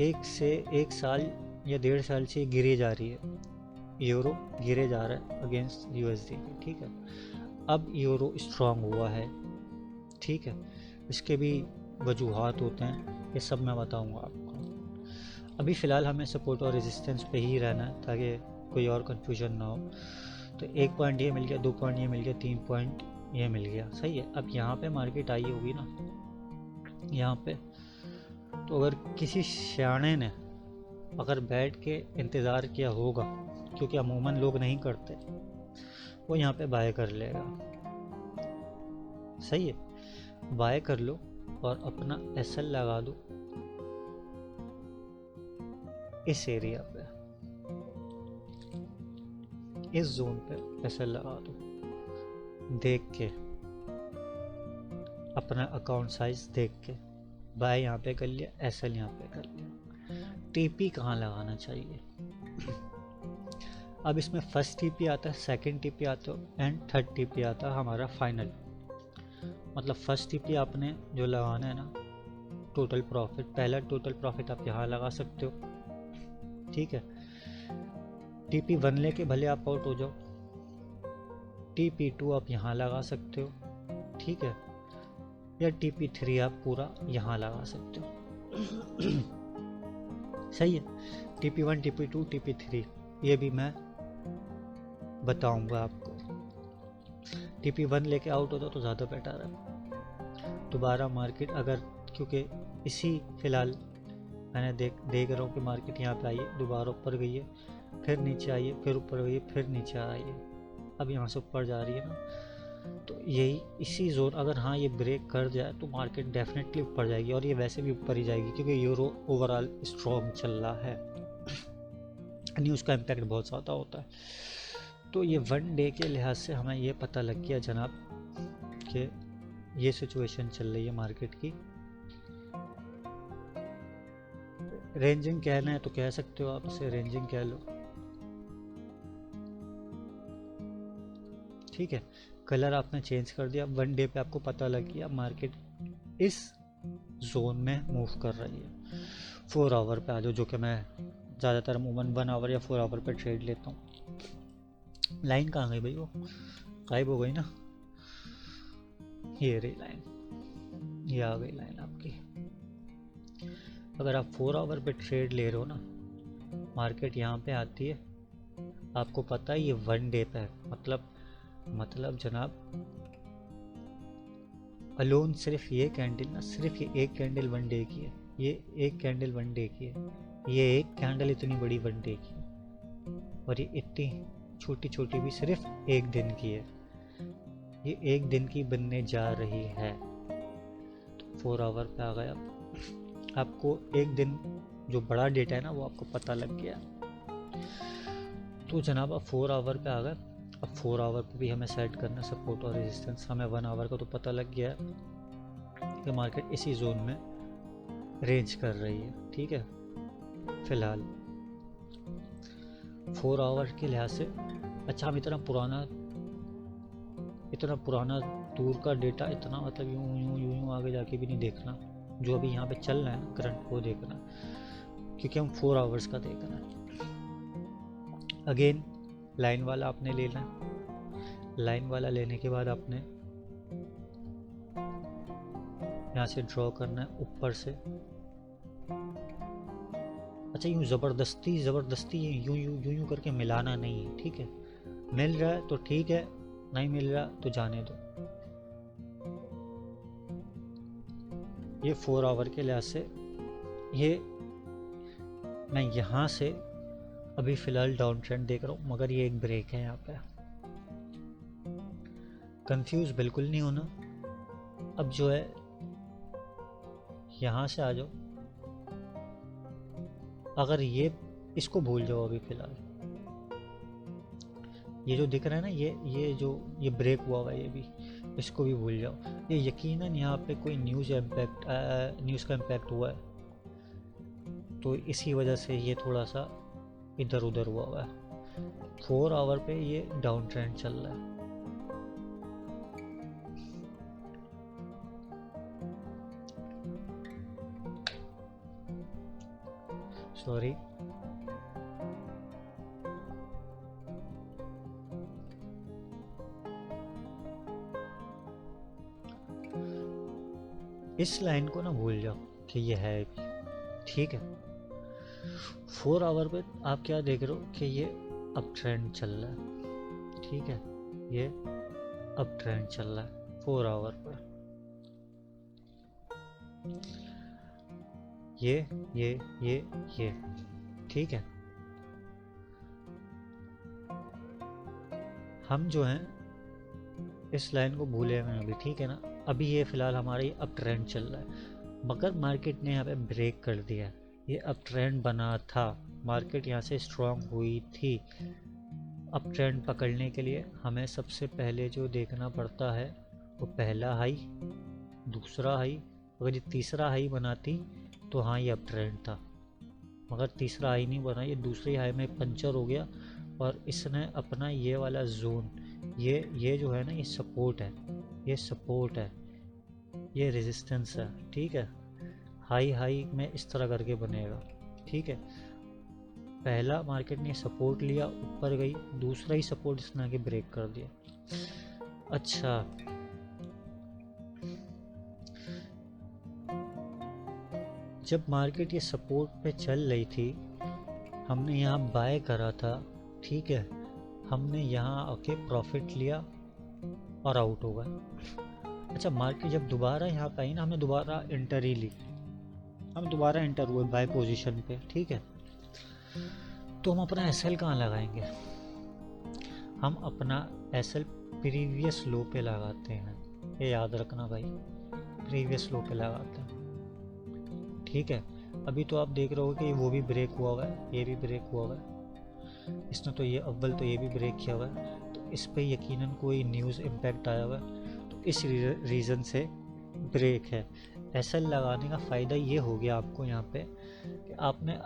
A: 1 साल या 1.5 साल से गिरे जा रही है। यूरो गिरे जा रहा है अगेंस्ट यूएसडी, ठीक है। अब यूरो स्ट्रांग हुआ है, ठीक है। इसके भी वजूहात होते हैं, ये सब मैं बताऊंगा आपको। अभी फ़िलहाल हमें सपोर्ट और रेजिस्टेंस पे ही रहना है, ताकि कोई और कंफ्यूजन ना हो। तो 1 पॉइंट ये मिल गया, 2 पॉइंट ये मिल गया, 3 पॉइंट ये मिल गया, सही है। अब यहाँ पे मार्केट आई होगी ना, यहाँ पे, तो अगर किसी सियाने ने अगर बैठ के इंतज़ार किया होगा, क्योंकि अमूमन लोग नहीं करते, वो यहाँ पे बाय कर लेगा। सही है, बाय कर लो और अपना एसएल लगा दो इस एरिया पे, इस जोन पे एसएल लगा दो। देख के अपना अकाउंट साइज देख के बाय यहाँ पे कर लिया, एसएल यहाँ पे कर लिया। टीपी कहाँ लगाना चाहिए? अब इसमें फर्स्ट टीपी आता है, सेकंड टीपी आता है एंड थर्ड टीपी आता है हमारा फाइनल। मतलब फर्स्ट टीपी आपने जो लगाना है ना, टोटल प्रॉफिट, पहला टोटल प्रॉफिट आप यहाँ लगा सकते हो, ठीक है। टीपी 1 लेके भले आप आउट हो जाओ, टीपी 2 आप यहाँ लगा सकते हो, ठीक है, या टीपी 3 आप पूरा यहाँ लगा सकते हो। सही है, टीपी 1, टीपी 2, टीपी 3 ये भी मैं बताऊंगा आपको। टीपी 1 लेके आउट हो जाओ तो ज़्यादा बेटर है। दोबारा मार्केट अगर, क्योंकि इसी फिलहाल मैंने देख रहा हूँ कि मार्केट यहाँ पे आई है, दोबारा ऊपर गई है, फिर नीचे आई है, फिर ऊपर गई है, फिर नीचे आई है, अब यहाँ से ऊपर जा रही है ना, तो यही इसी जोन, अगर हाँ ये ब्रेक कर जाए तो मार्केट डेफिनेटली ऊपर जाएगी, और ये वैसे भी ऊपर ही जाएगी क्योंकि यूरो ओवरऑल स्ट्रॉन्ग चल रहा है, न्यूज़ का इम्पैक्ट बहुत ज़्यादा होता है। तो ये 1 डे के लिहाज से हमें ये पता लग गया जनाब कि ये सिचुएशन चल रही है मार्केट की। रेंजिंग कहना है तो कह सकते हो आप इसे, रेंजिंग कह लो, ठीक है। कलर आपने चेंज कर दिया, 1 डे पे आपको पता लग गया मार्केट इस जोन में मूव कर रही है। 4 आवर पे आ जाओ, जो कि मैं ज़्यादातर अमूमन 1 आवर या 4 आवर पे ट्रेड लेता हूँ। लाइन कहाँ गई भाई, वो गायब हो गई ना, ये रही लाइन, ये आ गई लाइन आपकी। अगर आप 4 आवर पे ट्रेड ले रहे हो ना, मार्केट यहाँ पे आती है, आपको पता है ये 1 डे पे है, मतलब जनाब अलोन सिर्फ ये कैंडल ना, सिर्फ ये एक कैंडल 1 डे की है, ये एक कैंडल 1 डे की है, ये एक कैंडल इतनी बड़ी 1 डे की है, और ये इतनी छोटी छोटी भी सिर्फ एक दिन की है, ये एक दिन की बनने जा रही है। तो 4 आवर पे आ गया, आपको एक दिन जो बड़ा डेटा है ना वो आपको पता लग गया। तो जनाब आप 4 आवर पे आ गए। अब 4 आवर पे भी हमें सेट करना सपोर्ट और रेजिस्टेंस। हमें 1 आवर का तो पता लग गया कि मार्केट इसी जोन में रेंज कर रही है, ठीक है। फिलहाल 4 आवर के लिहाज से अच्छा, हम इतना पुराना दूर का डेटा, इतना मतलब यूं यूं यूं यूं आगे जाके भी नहीं देखना, जो अभी यहाँ पे चल रहा है ना करंट, वो देखना, क्योंकि हम 4 आवर्स का देखना है। अगेन लाइन वाला आपने लेना है, लाइन वाला लेने के बाद आपने यहाँ से ड्रॉ करना है ऊपर से। अच्छा, यूँ ज़बरदस्ती यूँ यूँ यूँ यूँ करके मिलाना नहीं है, ठीक है। मिल रहा है तो ठीक है, नहीं मिल रहा तो जाने दो। ये 4 आवर के लिहाज से ये मैं यहाँ से अभी फ़िलहाल डाउन ट्रेंड देख रहा हूँ, मगर ये एक ब्रेक है यहाँ पे। कंफ्यूज बिल्कुल नहीं होना। अब जो है यहाँ से आ जाओ, अगर ये इसको भूल जाओ अभी फ़िलहाल, ये जो दिख रहा है ना, ये ब्रेक हुआ है, ये भी, इसको भी भूल जाओ। ये यकीनन यहाँ पे कोई न्यूज़ का इम्पैक्ट हुआ है, तो इसी वजह से ये थोड़ा सा इधर उधर हुआ है। 4 आवर पे ये डाउन ट्रेंड चल रहा है। सॉरी, इस लाइन को ना भूल जाओ कि ये है, ठीक है। 4 आवर पे आप क्या देख रहे हो कि ये अप ट्रेंड चल रहा है, ठीक है, ये अप ट्रेंड चल रहा है 4 आवर पर। ये ठीक है, हम जो हैं इस लाइन को भूले हुए हैं अभी, ठीक है ना। अभी ये फिलहाल हमारा ये अप ट्रेंड चल रहा है, मगर मार्केट ने यहाँ पे ब्रेक कर दिया है। ये अप ट्रेंड बना था, मार्केट यहाँ से स्ट्रांग हुई थी। अप ट्रेंड पकड़ने के लिए हमें सबसे पहले जो देखना पड़ता है वो पहला हाई, दूसरा हाई। अगर ये तीसरा हाई बनाती तो हाँ ये अप ट्रेंड था, मगर तीसरा हाई नहीं बना, ये दूसरी हाई में पंचर हो गया। और इसने अपना ये वाला जोन, ये जो है ना, ये सपोर्ट है, ये सपोर्ट है, ये रेजिस्टेंस है, ठीक है। हाई हाई में इस तरह करके बनेगा, ठीक है। पहला मार्केट ने सपोर्ट लिया, ऊपर गई, दूसरा ही सपोर्ट इसने आगे ब्रेक कर दिया। अच्छा, जब मार्केट ये सपोर्ट पे चल रही थी, हमने यहाँ बाय करा था, ठीक है। हमने यहाँ आके प्रॉफिट लिया और आउट हो गए। अच्छा, मार्केट जब दोबारा यहाँ पे आई ना, हमने दोबारा एंटर ही ली, हम दोबारा एंटर हुए बाय पोजीशन पे, ठीक है। तो हम अपना एसएल कहाँ लगाएंगे? हम अपना एसएल प्रीवियस लो पे लगाते हैं, ये याद रखना भाई, प्रीवियस लो पे लगाते हैं, ठीक है। अभी तो आप देख रहे हो कि वो भी ब्रेक हुआ हुआ है, ये भी ब्रेक हुआ हुआ है, इसने तो ये अव्वल तो ये भी ब्रेक किया हुआ है, तो इस पे यकीनन कोई न्यूज़ इम्पैक्ट आया हुआ है, तो इस रीज़न से ब्रेक है। एसएल लगाने का फ़ायदा ये हो गया आपको यहाँ पे कि आपने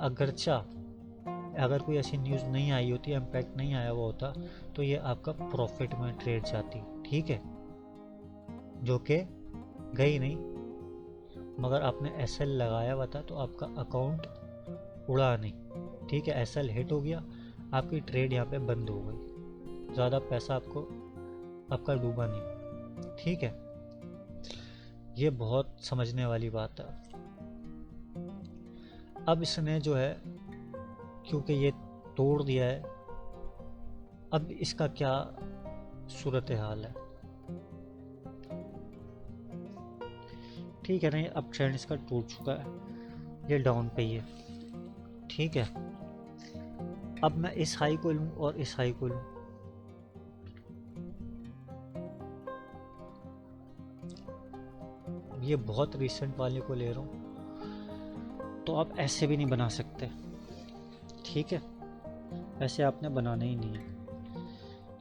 A: अगर कोई ऐसी न्यूज़ नहीं आई होती, इम्पैक्ट नहीं आया हुआ होता, तो ये आपका प्रॉफिट में ट्रेड जाती, ठीक है, जो कि गई नहीं। मगर आपने एसएल लगाया हुआ था तो आपका अकाउंट उड़ा नहीं, ठीक है। एसएल हिट हो गया, आपकी ट्रेड यहाँ पे बंद हो गई, ज़्यादा पैसा आपका डूबा नहीं, ठीक है। ये बहुत समझने वाली बात है। अब इसने जो है, क्योंकि ये तोड़ दिया है, अब इसका क्या सूरत हाल है, ठीक है ना। ये अब ट्रेंड इसका टूट चुका है, ये डाउन पे ही है, ठीक है। अब मैं इस हाई को लूं और इस हाई को लूं, ये बहुत रिसेंट वाले को ले रहा हूं, तो आप ऐसे भी नहीं बना सकते, ठीक है। ऐसे आपने बनाना ही नहीं है,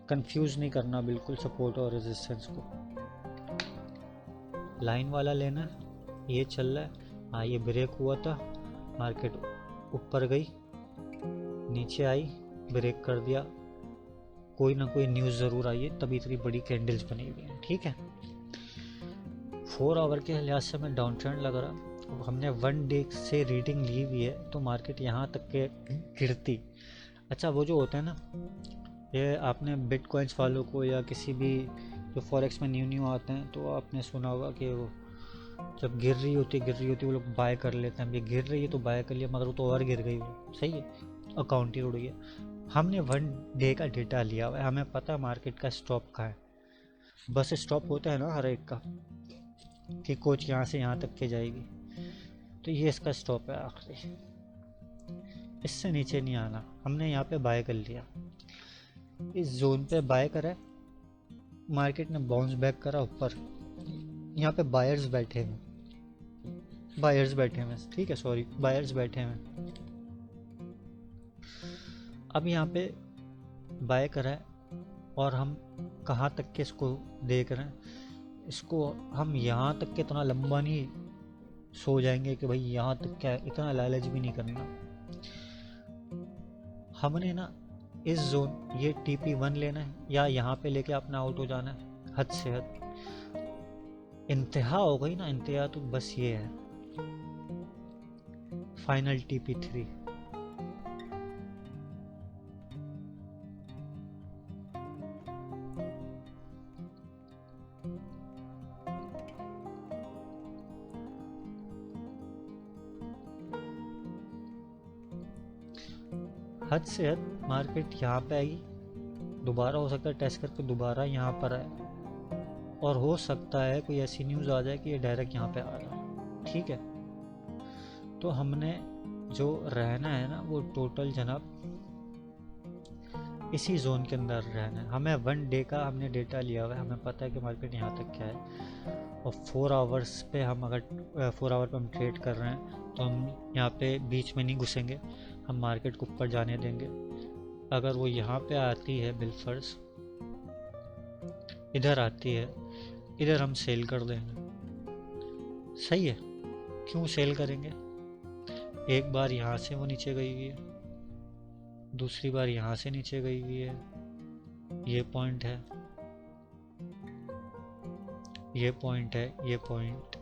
A: कंफ्यूज नहीं करना बिल्कुल सपोर्ट और रेजिस्टेंस को। लाइन वाला लेना, ये चल रहा है, हाँ ये ब्रेक हुआ था, मार्केट ऊपर गई, नीचे आई, ब्रेक कर दिया, कोई ना कोई न्यूज़ ज़रूर आई है, तभी इतनी बड़ी कैंडल्स बनी हुई हैं, ठीक है। 4 आवर के लिहाज से मैं डाउन ट्रेंड लग रहा। अब हमने 1 डे से रीडिंग ली हुई है, तो मार्केट यहाँ तक के गिरती। अच्छा, वो जो होता है ना, ये आपने बिटकॉइंस वालों को या किसी भी जो फॉरेक्स में न्यू आते हैं, तो आपने सुना होगा कि वो जब गिर रही होती वो लोग बाय कर लेते हैं। ये गिर रही है तो बाय कर लिया, मगर वो तो और गिर गई, वो सही है, अकाउंट ही उड़ गया। हमने 1 डे का डेटा लिया हुआ है, हमें पता है मार्केट का स्टॉप कहाँ है। बस स्टॉप होता है ना हर एक का, कि कोच यहाँ से यहाँ तक के जाएगी, तो ये इसका स्टॉप है आखिरी, इससे नीचे नहीं आना। हमने यहाँ पे बाय कर लिया, इस जोन पे बाय करा, मार्केट ने बाउंस बैक करा ऊपर, यहाँ पे बायर्स बैठे हैं, ठीक है, सॉरी, बायर्स बैठे हैं। अब यहाँ पे बाय करा है, और हम कहाँ तक के इसको देख रहे हैं, इसको हम यहाँ तक के इतना लंबा नहीं सो जाएंगे कि भाई यहाँ तक क्या, इतना लालच भी नहीं करना। हमने ना इस जोन, ये TP1 लेना है, या यहाँ पे लेके अपना आउट हो जाना है, हद से हद इंतहा हो गई ना, इंतहा तो बस ये है, फाइनल TP3। हद से हद मार्केट यहाँ पे आएगी, दोबारा हो सकता है टेस्ट करके दोबारा यहाँ पर आए, और हो सकता है कोई ऐसी न्यूज़ आ जाए कि ये डायरेक्ट यहाँ पे आ रहा है, ठीक है। तो हमने जो रहना है ना वो टोटल जनाब इसी जोन के अंदर रहना है। हमें 1 डे का हमने डेटा लिया हुआ है, हमें पता है कि मार्केट यहाँ तक क्या है, और 4 आवर्स पे हम अगर 4 आवर पे हम ट्रेड कर रहे हैं तो हम यहाँ पे बीच में नहीं घुसेंगे, हम मार्केट को ऊपर जाने देंगे। अगर वो यहाँ पे आती है बिलफर्स, इधर आती है, इधर हम सेल कर देंगे। सही है। क्यों सेल करेंगे? एक बार यहाँ से वो नीचे गई हुई है, दूसरी बार यहाँ से नीचे गई हुई है, ये पॉइंट है, ये पॉइंट है, ये पॉइंट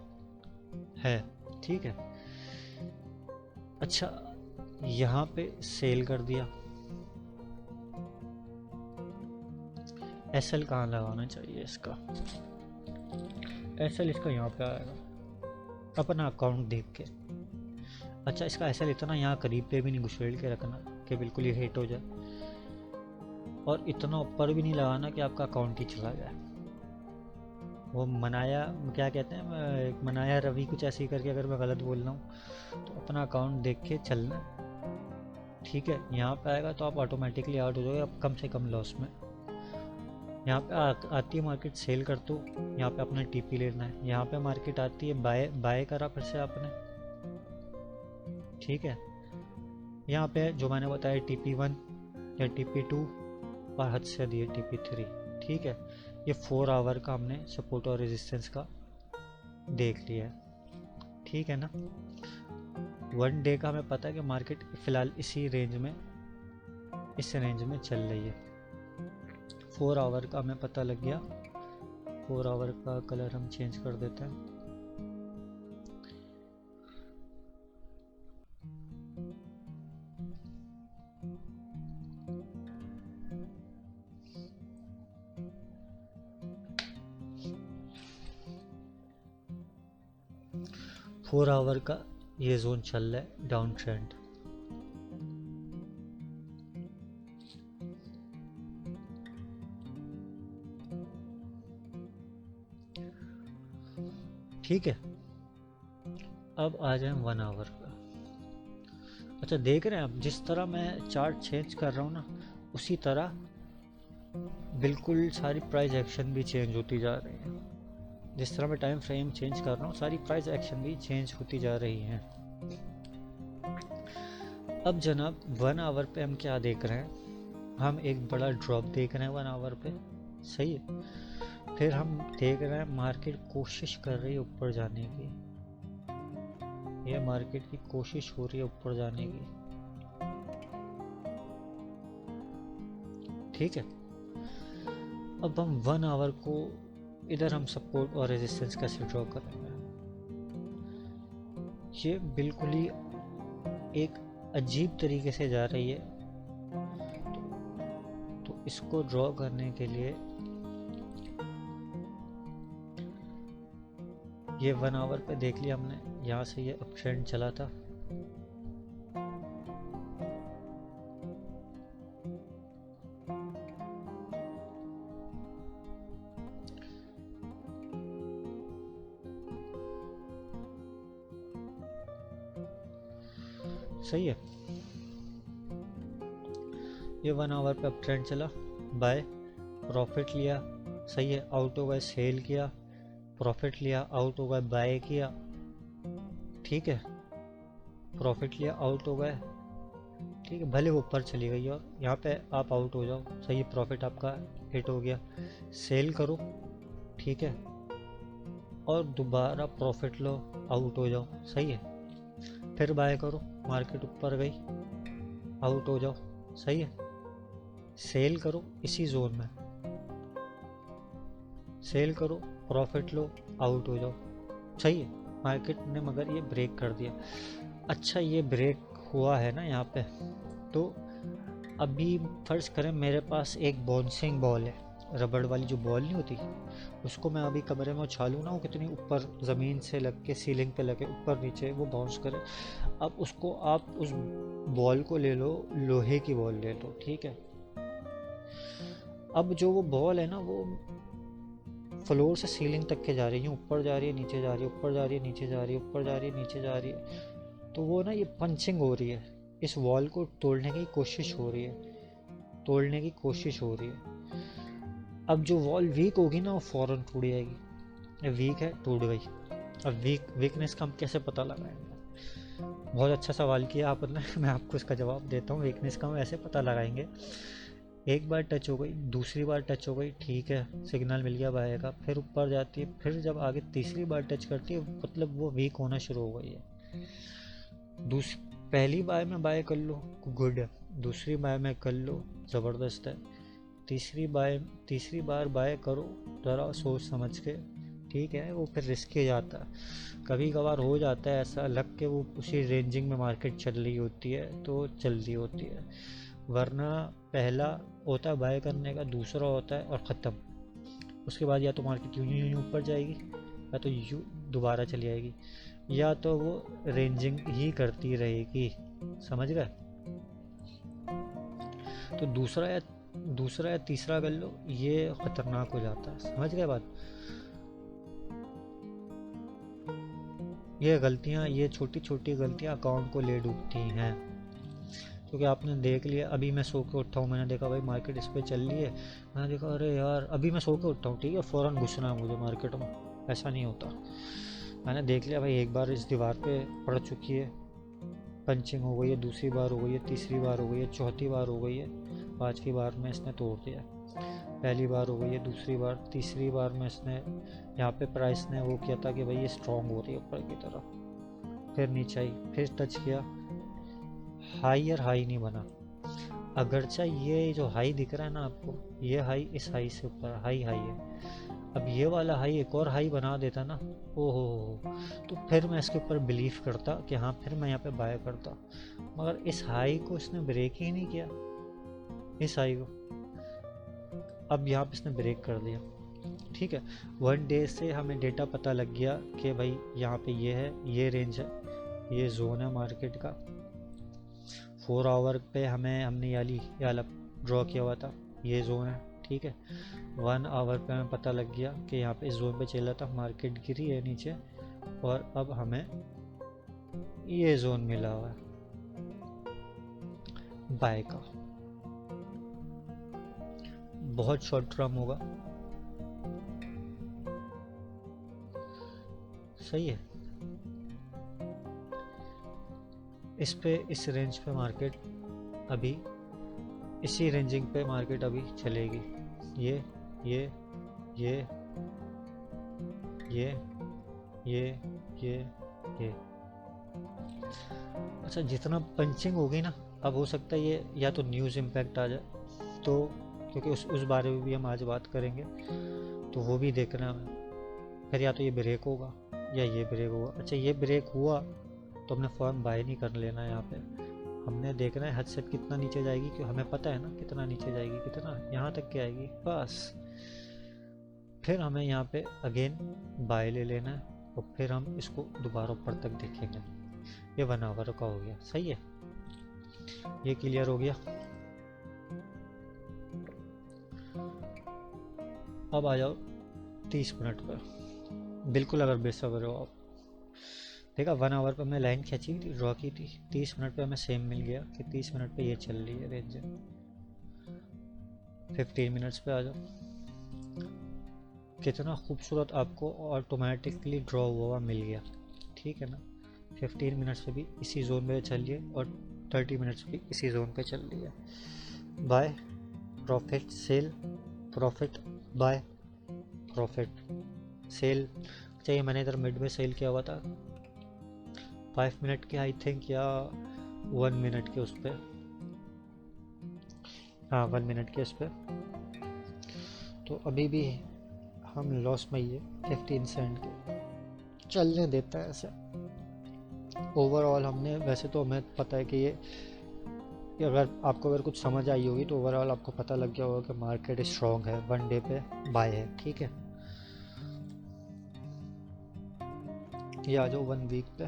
A: है, ठीक है। अच्छा, यहाँ पे सेल कर दिया। एसएल कहाँ लगाना चाहिए इसका? एसएल इसका यहाँ पे आएगा अपना अकाउंट देख के। अच्छा, इसका एसएल इतना यहाँ करीब पे भी नहीं घुसेड़ के रखना कि बिल्कुल ये हिट हो जाए, और इतना ऊपर भी नहीं लगाना कि आपका अकाउंट ही चला जाए। वो मनाया, क्या कहते हैं, मनाया रवि कुछ ऐसे ही करके, अगर मैं गलत बोल रहा हूँ तो अपना अकाउंट देख के चलना, ठीक है। यहाँ पे आएगा तो आप ऑटोमेटिकली आउट हो जाओगे, अब कम से कम लॉस में। यहाँ पे आती है मार्केट, सेल कर दो, यहाँ पे अपना टीपी लेना है। यहाँ पे मार्केट आती है, बाय करा फिर से आपने, ठीक है। यहाँ पे जो मैंने बताया TP1 या TP2 और हद से दिए TP3, ठीक है। ये 4 आवर का हमने सपोर्ट और रेजिस्टेंस का देख लिया है, ठीक है ना। 1 डे का हमें पता है कि मार्केट फिलहाल इसी रेंज में, इस रेंज में चल रही है। 4 आवर का हमें पता लग गया। 4 आवर का कलर हम चेंज कर देते हैं। फोर आवर का ये जोन चल रहा है डाउन ट्रेंड। ठीक है, अब आ जाए 1 आवर का। अच्छा, देख रहे हैं आप जिस तरह मैं चार्ट चेंज कर रहा हूँ ना, उसी तरह बिल्कुल सारी प्राइस एक्शन भी चेंज होती जा रही है। जिस तरह मैं टाइम फ्रेम चेंज कर रहा हूँ, सारी प्राइस एक्शन भी चेंज होती जा रही हैं। अब जनाब 1 आवर पे हम क्या देख रहे हैं? हम एक बड़ा ड्रॉप देख रहे हैं 1 आवर पे, सही है। फिर हम देख रहे हैं मार्केट कोशिश कर रही है ऊपर जाने की, ये मार्केट की कोशिश हो रही है ऊपर जाने की, ठीक है। अब हम 1 आवर को इधर हम सपोर्ट और रेजिस्टेंस कैसे ड्रॉ करेंगे? ये बिल्कुल ही एक अजीब तरीके से जा रही है, तो इसको ड्रॉ करने के लिए ये 1 आवर पे देख लिया हमने, यहाँ से ये अप ट्रेंड चला था, सही है। ये 1 आवर पे अप ट्रेंड चला, बाय, प्रॉफिट लिया, सही है। आउट हो गए, सेल किया, प्रॉफिट लिया, आउट हो गए, बाय किया, ठीक है। प्रॉफिट लिया, आउट हो गए, ठीक है। भले ऊपर चली गई और यहाँ पे आप आउट हो जाओ, सही है। प्रॉफिट आपका हिट हो गया, सेल करो, ठीक है, और दोबारा प्रॉफिट लो, आउट हो जाओ, सही है। फिर बाय करो, मार्केट ऊपर गई, आउट हो जाओ, सही है। सेल करो इसी जोन में, सेल करो, प्रॉफिट लो, आउट हो जाओ, सही है। मार्केट ने मगर ये ब्रेक कर दिया। अच्छा, ये ब्रेक हुआ है ना यहाँ पे, तो अभी फर्ज करें मेरे पास एक बाउंसिंग बॉल है, रबड़ वाली जो बॉल नहीं होती, उसको मैं अभी कमरे में उछालूँ ना, वो कितनी ऊपर ज़मीन से लग के सीलिंग पे लगे, ऊपर नीचे वो बाउंस करे। अब उसको आप उस बॉल को ले लो, लोहे की बॉल ले लो, ठीक है। अब जो वो बॉल है ना, वो फ्लोर से सीलिंग तक के जा रही है, ऊपर जा रही है, नीचे जा रही है, ऊपर जा रही है, नीचे जा रही है, ऊपर जा रही है, नीचे जा रही है। तो वो ना ये पंचिंग हो रही है, इस वॉल को तोड़ने की कोशिश हो रही है, तोड़ने की कोशिश हो रही है। अब जो वॉल वीक होगी ना वो फौरन टूट जाएगी। वीक है, टूट गई। अब वीकनेस का हम कैसे पता लगाएंगे? बहुत अच्छा सवाल किया आपने। मैं आपको इसका जवाब देता हूँ। वीकनेस का हम ऐसे पता लगाएंगे, एक बार टच हो गई, दूसरी बार टच हो गई, ठीक है, सिग्नल मिल गया बाय का, फिर ऊपर जाती है, फिर जब आगे तीसरी बार टच करती है मतलब वो वीक होना शुरू हो गई है। दूसरी पहली बार में बाय कर लो, गुड है। दूसरी बार में कर लो, ज़बरदस्त है। तीसरी बार बाय करो ज़रा सोच समझ के, ठीक है। वो फिर रिस्की हो जाता है, कभी कभार हो जाता है ऐसा लग के वो उसी रेंजिंग में मार्केट चल रही होती है तो चल रही होती है, वरना पहला होता है बाय करने का, दूसरा होता है और ख़त्म। उसके बाद या तो मार्केट यूं यूं ऊपर जाएगी या तो यूं दोबारा चली आएगी, या तो वो रेंजिंग ही करती रहेगी। समझ गए? तो दूसरा या तीसरा कर लो, ये ख़तरनाक हो जाता है। समझ गए बात? ये गलतियाँ, ये छोटी छोटी गलतियाँ अकाउंट को ले डूबती हैं। क्योंकि आपने देख लिया, अभी मैं सो के उठा हूँ, मैंने देखा भाई मार्केट इस पर चल रही है, मैंने देखा अरे यार अभी मैं सो के उठा हूँ, ठीक है, फ़ौरन घुसना है मुझे मार्केट में, ऐसा नहीं होता। मैंने देख लिया भाई एक बार इस दीवार पे पड़ चुकी है, पंचिंग हो गई है, दूसरी बार हो गई है, तीसरी बार हो गई है, चौथी बार हो गई है, पांचवी बार में इसने तोड़ दिया। पहली बार हो गई है, दूसरी बार, तीसरी बार में इसने यहाँ पे प्राइस ने वो किया था कि भाई ये स्ट्रॉन्ग हो रही है ऊपर की तरफ, फिर नीचे आई, फिर टच किया, हाई नहीं बना। अगरचा ये जो हाई दिख रहा है ना आपको, ये हाई इस हाई से ऊपर हाई है, अब ये वाला हाई एक और हाई बना देता ना, ओहो, तो फिर मैं इसके ऊपर बिलीव करता कि हाँ, फिर मैं यहाँ पे बाय करता। मगर इस हाई को इसने ब्रेक ही नहीं किया, इस हाई को। अब यहाँ पे इसने ब्रेक कर दिया, ठीक है। 1 डे से हमें डेटा पता लग गया कि भाई यहाँ पे ये है, ये रेंज है, ये जोन है मार्केट का। 4 आवर पे हमने ये वाला ड्रॉ किया हुआ था, ये जोन है, ठीक है। 1 आवर पे हमें पता लग गया कि यहाँ पे इस जोन पे चल रहा था, मार्केट गिरी है नीचे, और अब हमें ये जोन मिला हुआ है बाय का। बहुत शॉर्ट टर्म होगा, सही है। इस रेंज पे मार्केट अभी, इसी रेंजिंग पे मार्केट अभी चलेगी। ये ये ये ये ये ये ये अच्छा, जितना पंचिंग होगी ना, अब हो सकता है ये या तो न्यूज़ इम्पैक्ट आ जाए, तो क्योंकि उस बारे में भी हम आज बात करेंगे, तो वो भी देखना है। फिर या तो ये ब्रेक होगा या ये ब्रेक होगा। अच्छा, ये ब्रेक हुआ तो हमने फॉर्म बाय नहीं कर लेना है, यहाँ पे हमने देखना है हद से कितना नीचे जाएगी, क्योंकि हमें पता है ना कितना नीचे जाएगी, कितना यहाँ तक के आएगी बस। फिर हमें यहाँ पे अगेन बाय ले लेना है, और फिर हम इसको दोबारा ऊपर तक देखेंगे। ये 1 आवर का हो गया, सही है, ये क्लियर हो गया। अब आ जाओ 30 मिनट पर। बिल्कुल अगर बेसब्र हो आप, देखा 1 आवर पर मैं लाइन खींची थी, ड्रॉ की थी, 30 मिनट पे हमें सेम मिल गया कि 30 मिनट पे ये चल रही है रेंज। 15 मिनट्स पे आ जाओ, कितना खूबसूरत आपको ऑटोमेटिकली ड्रॉ हुआ मिल गया, ठीक है ना। 15 मिनट्स पे भी इसी जोन पे चल रही है, और 30 मिनट्स भी इसी जोन पे चल रही है। Buy, profit, sell, profit, buy, profit, sell. चाहिए मैंने इधर मिड में सेल किया हुआ था 5 मिनट के आई थिंक, या 1 मिनट के उस पर, हाँ 1 मिनट के उस पर। तो अभी भी हम लॉस में ही है, 15 सेंट के चलने देता है ऐसे। ओवरऑल हमने, वैसे तो हमें पता है कि ये, अगर आपको कुछ समझ आई होगी तो ओवरऑल आपको पता लग गया होगा कि मार्केट स्ट्रॉन्ग है, 1 डे पे बाय है, ठीक है। ये आ जाओ 1 वीक पे।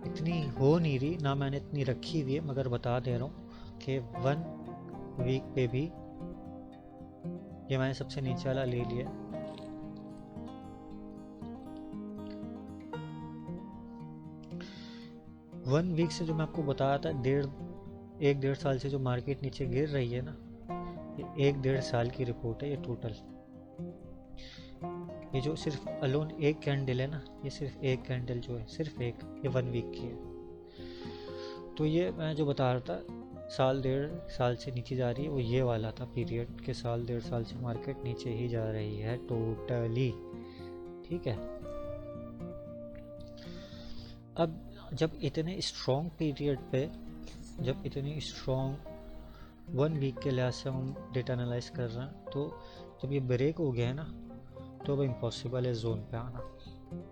A: इतनी हो नहीं रही ना, मैंने इतनी रखी हुई है, मगर बता दे रहा हूँ कि 1 वीक पे भी ये मैंने सबसे नीचे वाला ले लिया। वन वीक से जो मैं आपको बताया था, एक डेढ़ साल से जो मार्केट नीचे गिर रही है ना, ये एक डेढ़ साल की रिपोर्ट है ये टोटल। ये जो सिर्फ अलोन एक कैंडल है ना, ये सिर्फ एक कैंडल जो है, सिर्फ एक, ये वन वीक की है। तो ये मैं जो बता रहा था साल डेढ़ साल से नीचे जा रही है, वो ये वाला था पीरियड के साल डेढ़ साल से मार्केट नीचे ही जा रही है टोटली। ठीक है, अब जब इतने स्ट्रॉन्ग पीरियड पे, जब इतनी स्ट्रॉन्ग वन वीक के लिहाज से हम डेटा एनालाइज कर रहे हैं, तो जब ये ब्रेक हो गया है ना, तो अब इम्पॉसिबल है जोन पे आना,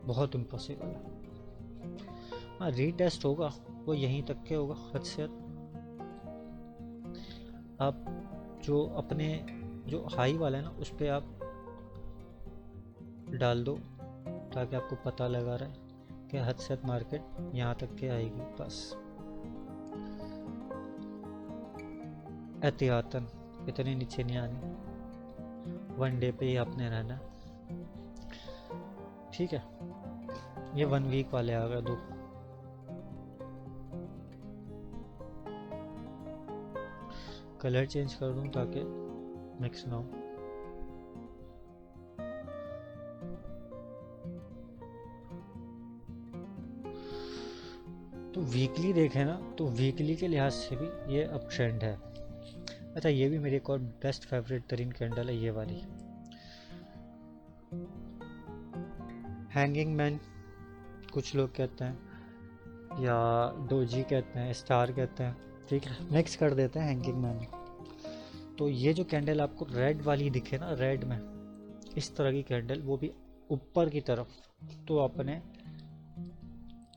A: बहुत इम्पॉसिबल है। हाँ, रीटेस्ट होगा, वो यहीं तक के होगा हद से हद। आप जो अपने जो हाई वाला है ना, उस पर आप डाल दो, ताकि आपको पता लगा रहे कि हद से हद मार्केट यहाँ तक के आएगी। बस एहतियातन, इतने नीचे नहीं आनी, वन डे पे ही आपने रहना। ठीक है, ये वन वीक वाले आ गए दो। कलर चेंज कर दूं ताकि मिक्स ना हो। तो वीकली देखें ना, तो वीकली के लिहाज से भी ये अप ट्रेंड है। अच्छा, ये भी मेरी एक और बेस्ट फेवरेट तरीन कैंडल है, ये वाली हैंगिंग मैन कुछ लोग कहते हैं, या डोजी कहते हैं, स्टार कहते हैं। ठीक है, मिक्स कर देते हैं हैंगिंग मैन। तो ये जो कैंडल आपको रेड वाली दिखे ना, रेड में इस तरह की कैंडल, वो भी ऊपर की तरफ, तो अपने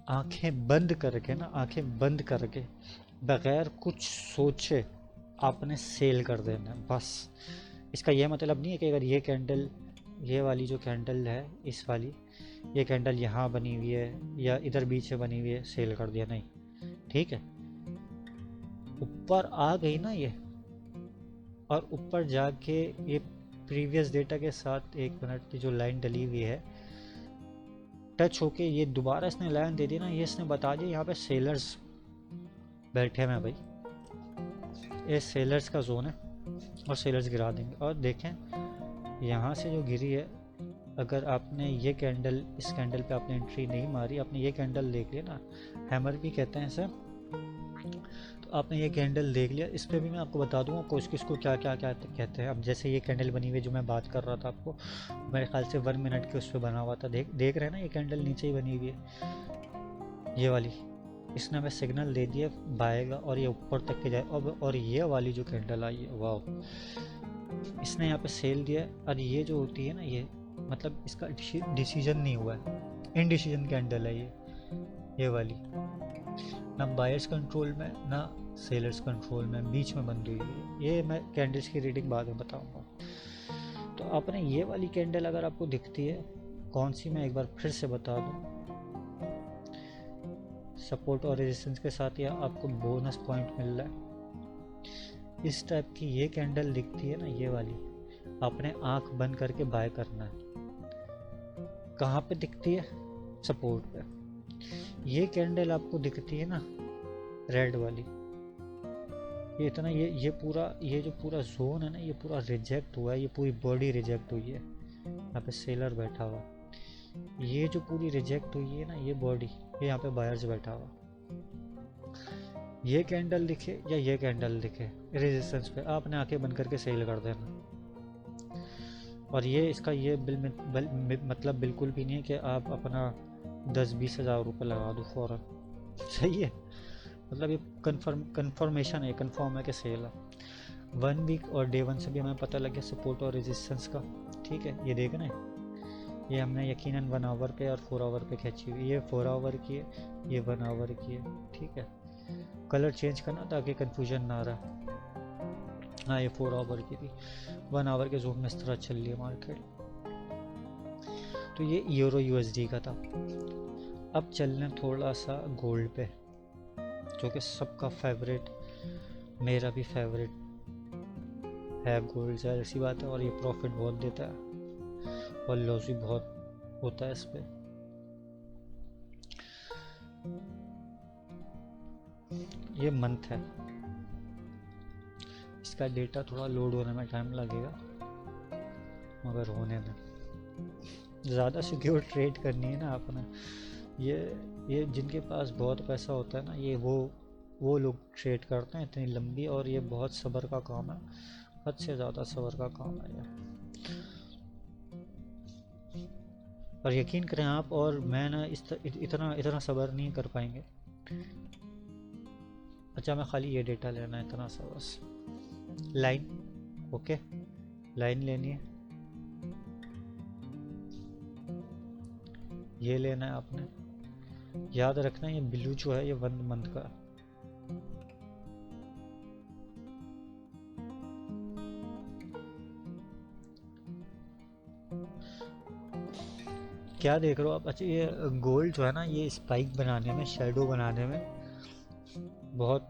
A: आंखें बंद करके ना, आंखें बंद करके बगैर कुछ सोचे आपने सेल कर देना है बस। इसका ये मतलब नहीं है कि अगर ये कैंडल, ये वाली जो कैंडल है, इस वाली ये कैंडल यहाँ बनी हुई है या इधर बीच में बनी हुई है, सेल कर दिया, नहीं। ठीक है, ऊपर आ गई ना ये, और ऊपर जाके ये प्रीवियस डेटा के साथ 1 मिनट की जो लाइन डली हुई है, टच होके ये दोबारा इसने लाइन दे दी ना, ये इसने बता दिया यहाँ पे सेलर्स बैठे हुए हैं भाई, ये सेलर्स का जोन है और सेलर्स गिरा देंगे। और देखें यहाँ से जो गिरी है, अगर आपने ये कैंडल, इस कैंडल पे आपने एंट्री नहीं मारी, आपने ये कैंडल देख लिया ना, हैमर भी कहते हैं इसे, तो आपने ये कैंडल देख लिया, इस पर भी मैं आपको बता दूंगा कुछ किसको क्या क्या क्या कहते हैं। अब जैसे ये कैंडल बनी हुई जो मैं बात कर रहा था आपको, मेरे ख्याल से 1 मिनट के उस पर बना हुआ था, देख रहे हैं ना, ये कैंडल नीचे ही बनी हुई है ये वाली, इसने हमें सिग्नल दे दिया बाएगा और ये ऊपर तक के जाए। अब और ये वाली जो कैंडल आई है, वाह, इसने यहाँ पे सेल दिया। और ये जो होती है ना, ये मतलब इसका डिसीजन नहीं हुआ है, इनडिसीजन कैंडल है ये वाली, ना बायर्स कंट्रोल में ना सेलर्स कंट्रोल में, बीच में बंद हुई है। ये मैं कैंडल्स की रीडिंग बाद में बताऊंगा। तो आपने ये वाली कैंडल अगर आपको दिखती है, कौन सी मैं एक बार फिर से बता दूं, सपोर्ट और रेजिस्टेंस के साथ या आपको बोनस पॉइंट मिल रहा है, इस टाइप की ये कैंडल दिखती है ना, ये वाली, आपने आंख बंद करके बाय करना है। कहाँ पे दिखती है? सपोर्ट पे। ये कैंडल आपको दिखती है ना, रेड वाली, ये इतना, ये पूरा, ये जो पूरा जोन है ना, ये पूरा रिजेक्ट हुआ है, ये पूरी बॉडी रिजेक्ट हुई है। यहाँ पे सेलर बैठा हुआ, ये जो पूरी रिजेक्ट हुई है ना ये बॉडी, ये यहाँ पे बायर्स बैठा हुआ। ये कैंडल दिखे या ये कैंडल दिखे रेजिस्टेंस पे, आपने आंखें बंद करके सेल कर देना। और ये इसका ये मतलब बिल्कुल भी नहीं है कि आप अपना 10-20 हज़ार रुपये लगा दो फौरन, सही है। मतलब ये कंफर्मेशन है, कंफर्म है कि सेल है। 1 वीक और डे 1 से भी हमें पता लग गया सपोर्ट और रेजिस्टेंस का। ठीक है, ये देखना है, ये हमने यकीनन 1 आवर पे और 4 आवर पे खींची हुई, ये 4 आवर की है, ये 1 आवर की है। ठीक है, कलर चेंज करना ताकि कंफ्यूजन ना रहा। हाँ, ये 4 आवर की थी, 1 आवर के जोन में इस तरह चल रही है मार्केट। तो ये यूरो यूएसडी का था। अब चलने थोड़ा सा गोल्ड पे, जो कि सबका फेवरेट, मेरा भी फेवरेट है गोल्ड, ज़ाहिर सी बात है, और ये प्रॉफिट बहुत देता है और लॉस भी बहुत होता है इस पर। ये मंथ है, इसका डेटा थोड़ा लोड होने में टाइम लगेगा, मगर होने में ज़्यादा सिक्योर ट्रेड करनी है ना आपने। ये जिनके पास बहुत पैसा होता है ना, ये वो लोग ट्रेड करते हैं इतनी लंबी, और ये बहुत सब्र का काम है, हद से ज़्यादा सब्र का काम है ये। और यकीन करें आप और मैं ना इतना सब्र नहीं कर पाएंगे। अच्छा, मैं खाली ये डेटा लेना है इतना सा बस। लाइन, ओके, लाइन लेनी है, ये लेना है आपने। याद रखना ये ब्लू जो है ये 1 मंथ का। क्या देख रहे हो आप? अच्छा, ये गोल्ड जो है ना, ये स्पाइक बनाने में, शेडो बनाने में बहुत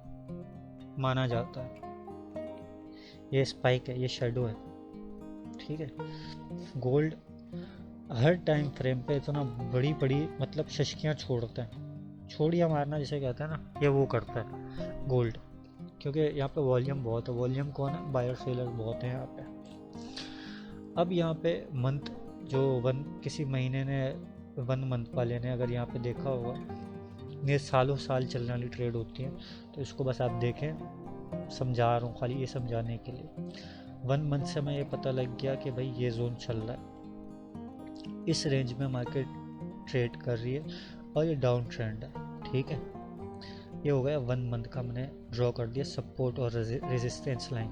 A: माना जाता है। ये स्पाइक है, ये शेडो है, ठीक है। गोल्ड हर टाइम फ्रेम पे इतना बड़ी बड़ी मतलब शशकियाँ छोड़ता है, छोड़िया मारना जिसे कहते हैं ना, ये वो करता है गोल्ड, क्योंकि यहाँ पे वॉल्यूम बहुत है। वॉल्यूम कौन है? बायर सेलर बहुत है यहाँ पे। अब यहाँ पे मंथ जो किसी महीने ने 1 मंथ वाले ने अगर यहाँ पे देखा होगा, ये सालों साल चलने वाली ट्रेड होती है, तो इसको बस आप देखें, समझा रहा हूँ खाली ये समझाने के लिए। 1 मंथ से मैं ये पता लग गया कि भाई ये जोन चल रहा है, इस रेंज में मार्केट ट्रेड कर रही है और ये डाउन ट्रेंड है, ठीक है। ये हो गया 1 मंथ का, मैंने ड्रॉ कर दिया सपोर्ट और रेजिस्टेंस लाइन।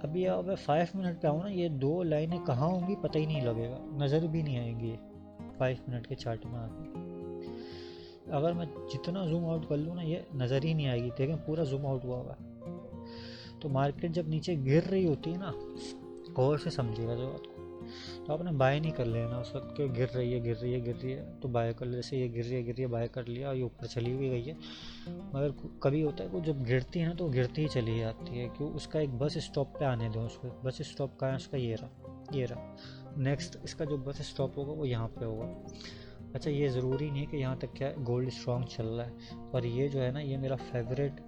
A: अभी अब 5 मिनट पे आऊँ ना, ये 2 लाइनें कहाँ होंगी पता ही नहीं लगेगा, नज़र भी नहीं आएंगी 5 मिनट के चार्ट में आके। अगर मैं जितना जूम आउट कर लूँ ना, ये नज़र ही नहीं आएगी। देखें पूरा जूम आउट हुआ होगा। तो मार्केट जब नीचे गिर रही होती है ना, गौर से समझिएगा जो बात को, तो आपने बाय नहीं कर लेना उस वक्त के, गिर रही है तो बाय कर ले। जैसे ये गिर रही है बाय कर लिया, ये ऊपर चली भी गई है। मगर कभी होता है कि जब गिरती है ना, तो गिरती ही चली जाती है, क्यों? उसका एक बस स्टॉप पे आने दो उसको। बस स्टॉप कहाँ है उसका? ये रहा। नेक्स्ट इसका जो बस स्टॉप होगा वो यहाँ पे होगा। अच्छा, ये ज़रूरी नहीं है कि यहाँ तक क्या गोल्ड स्ट्रॉन्ग चल रहा है, और ये जो है ना, ये मेरा फेवरेट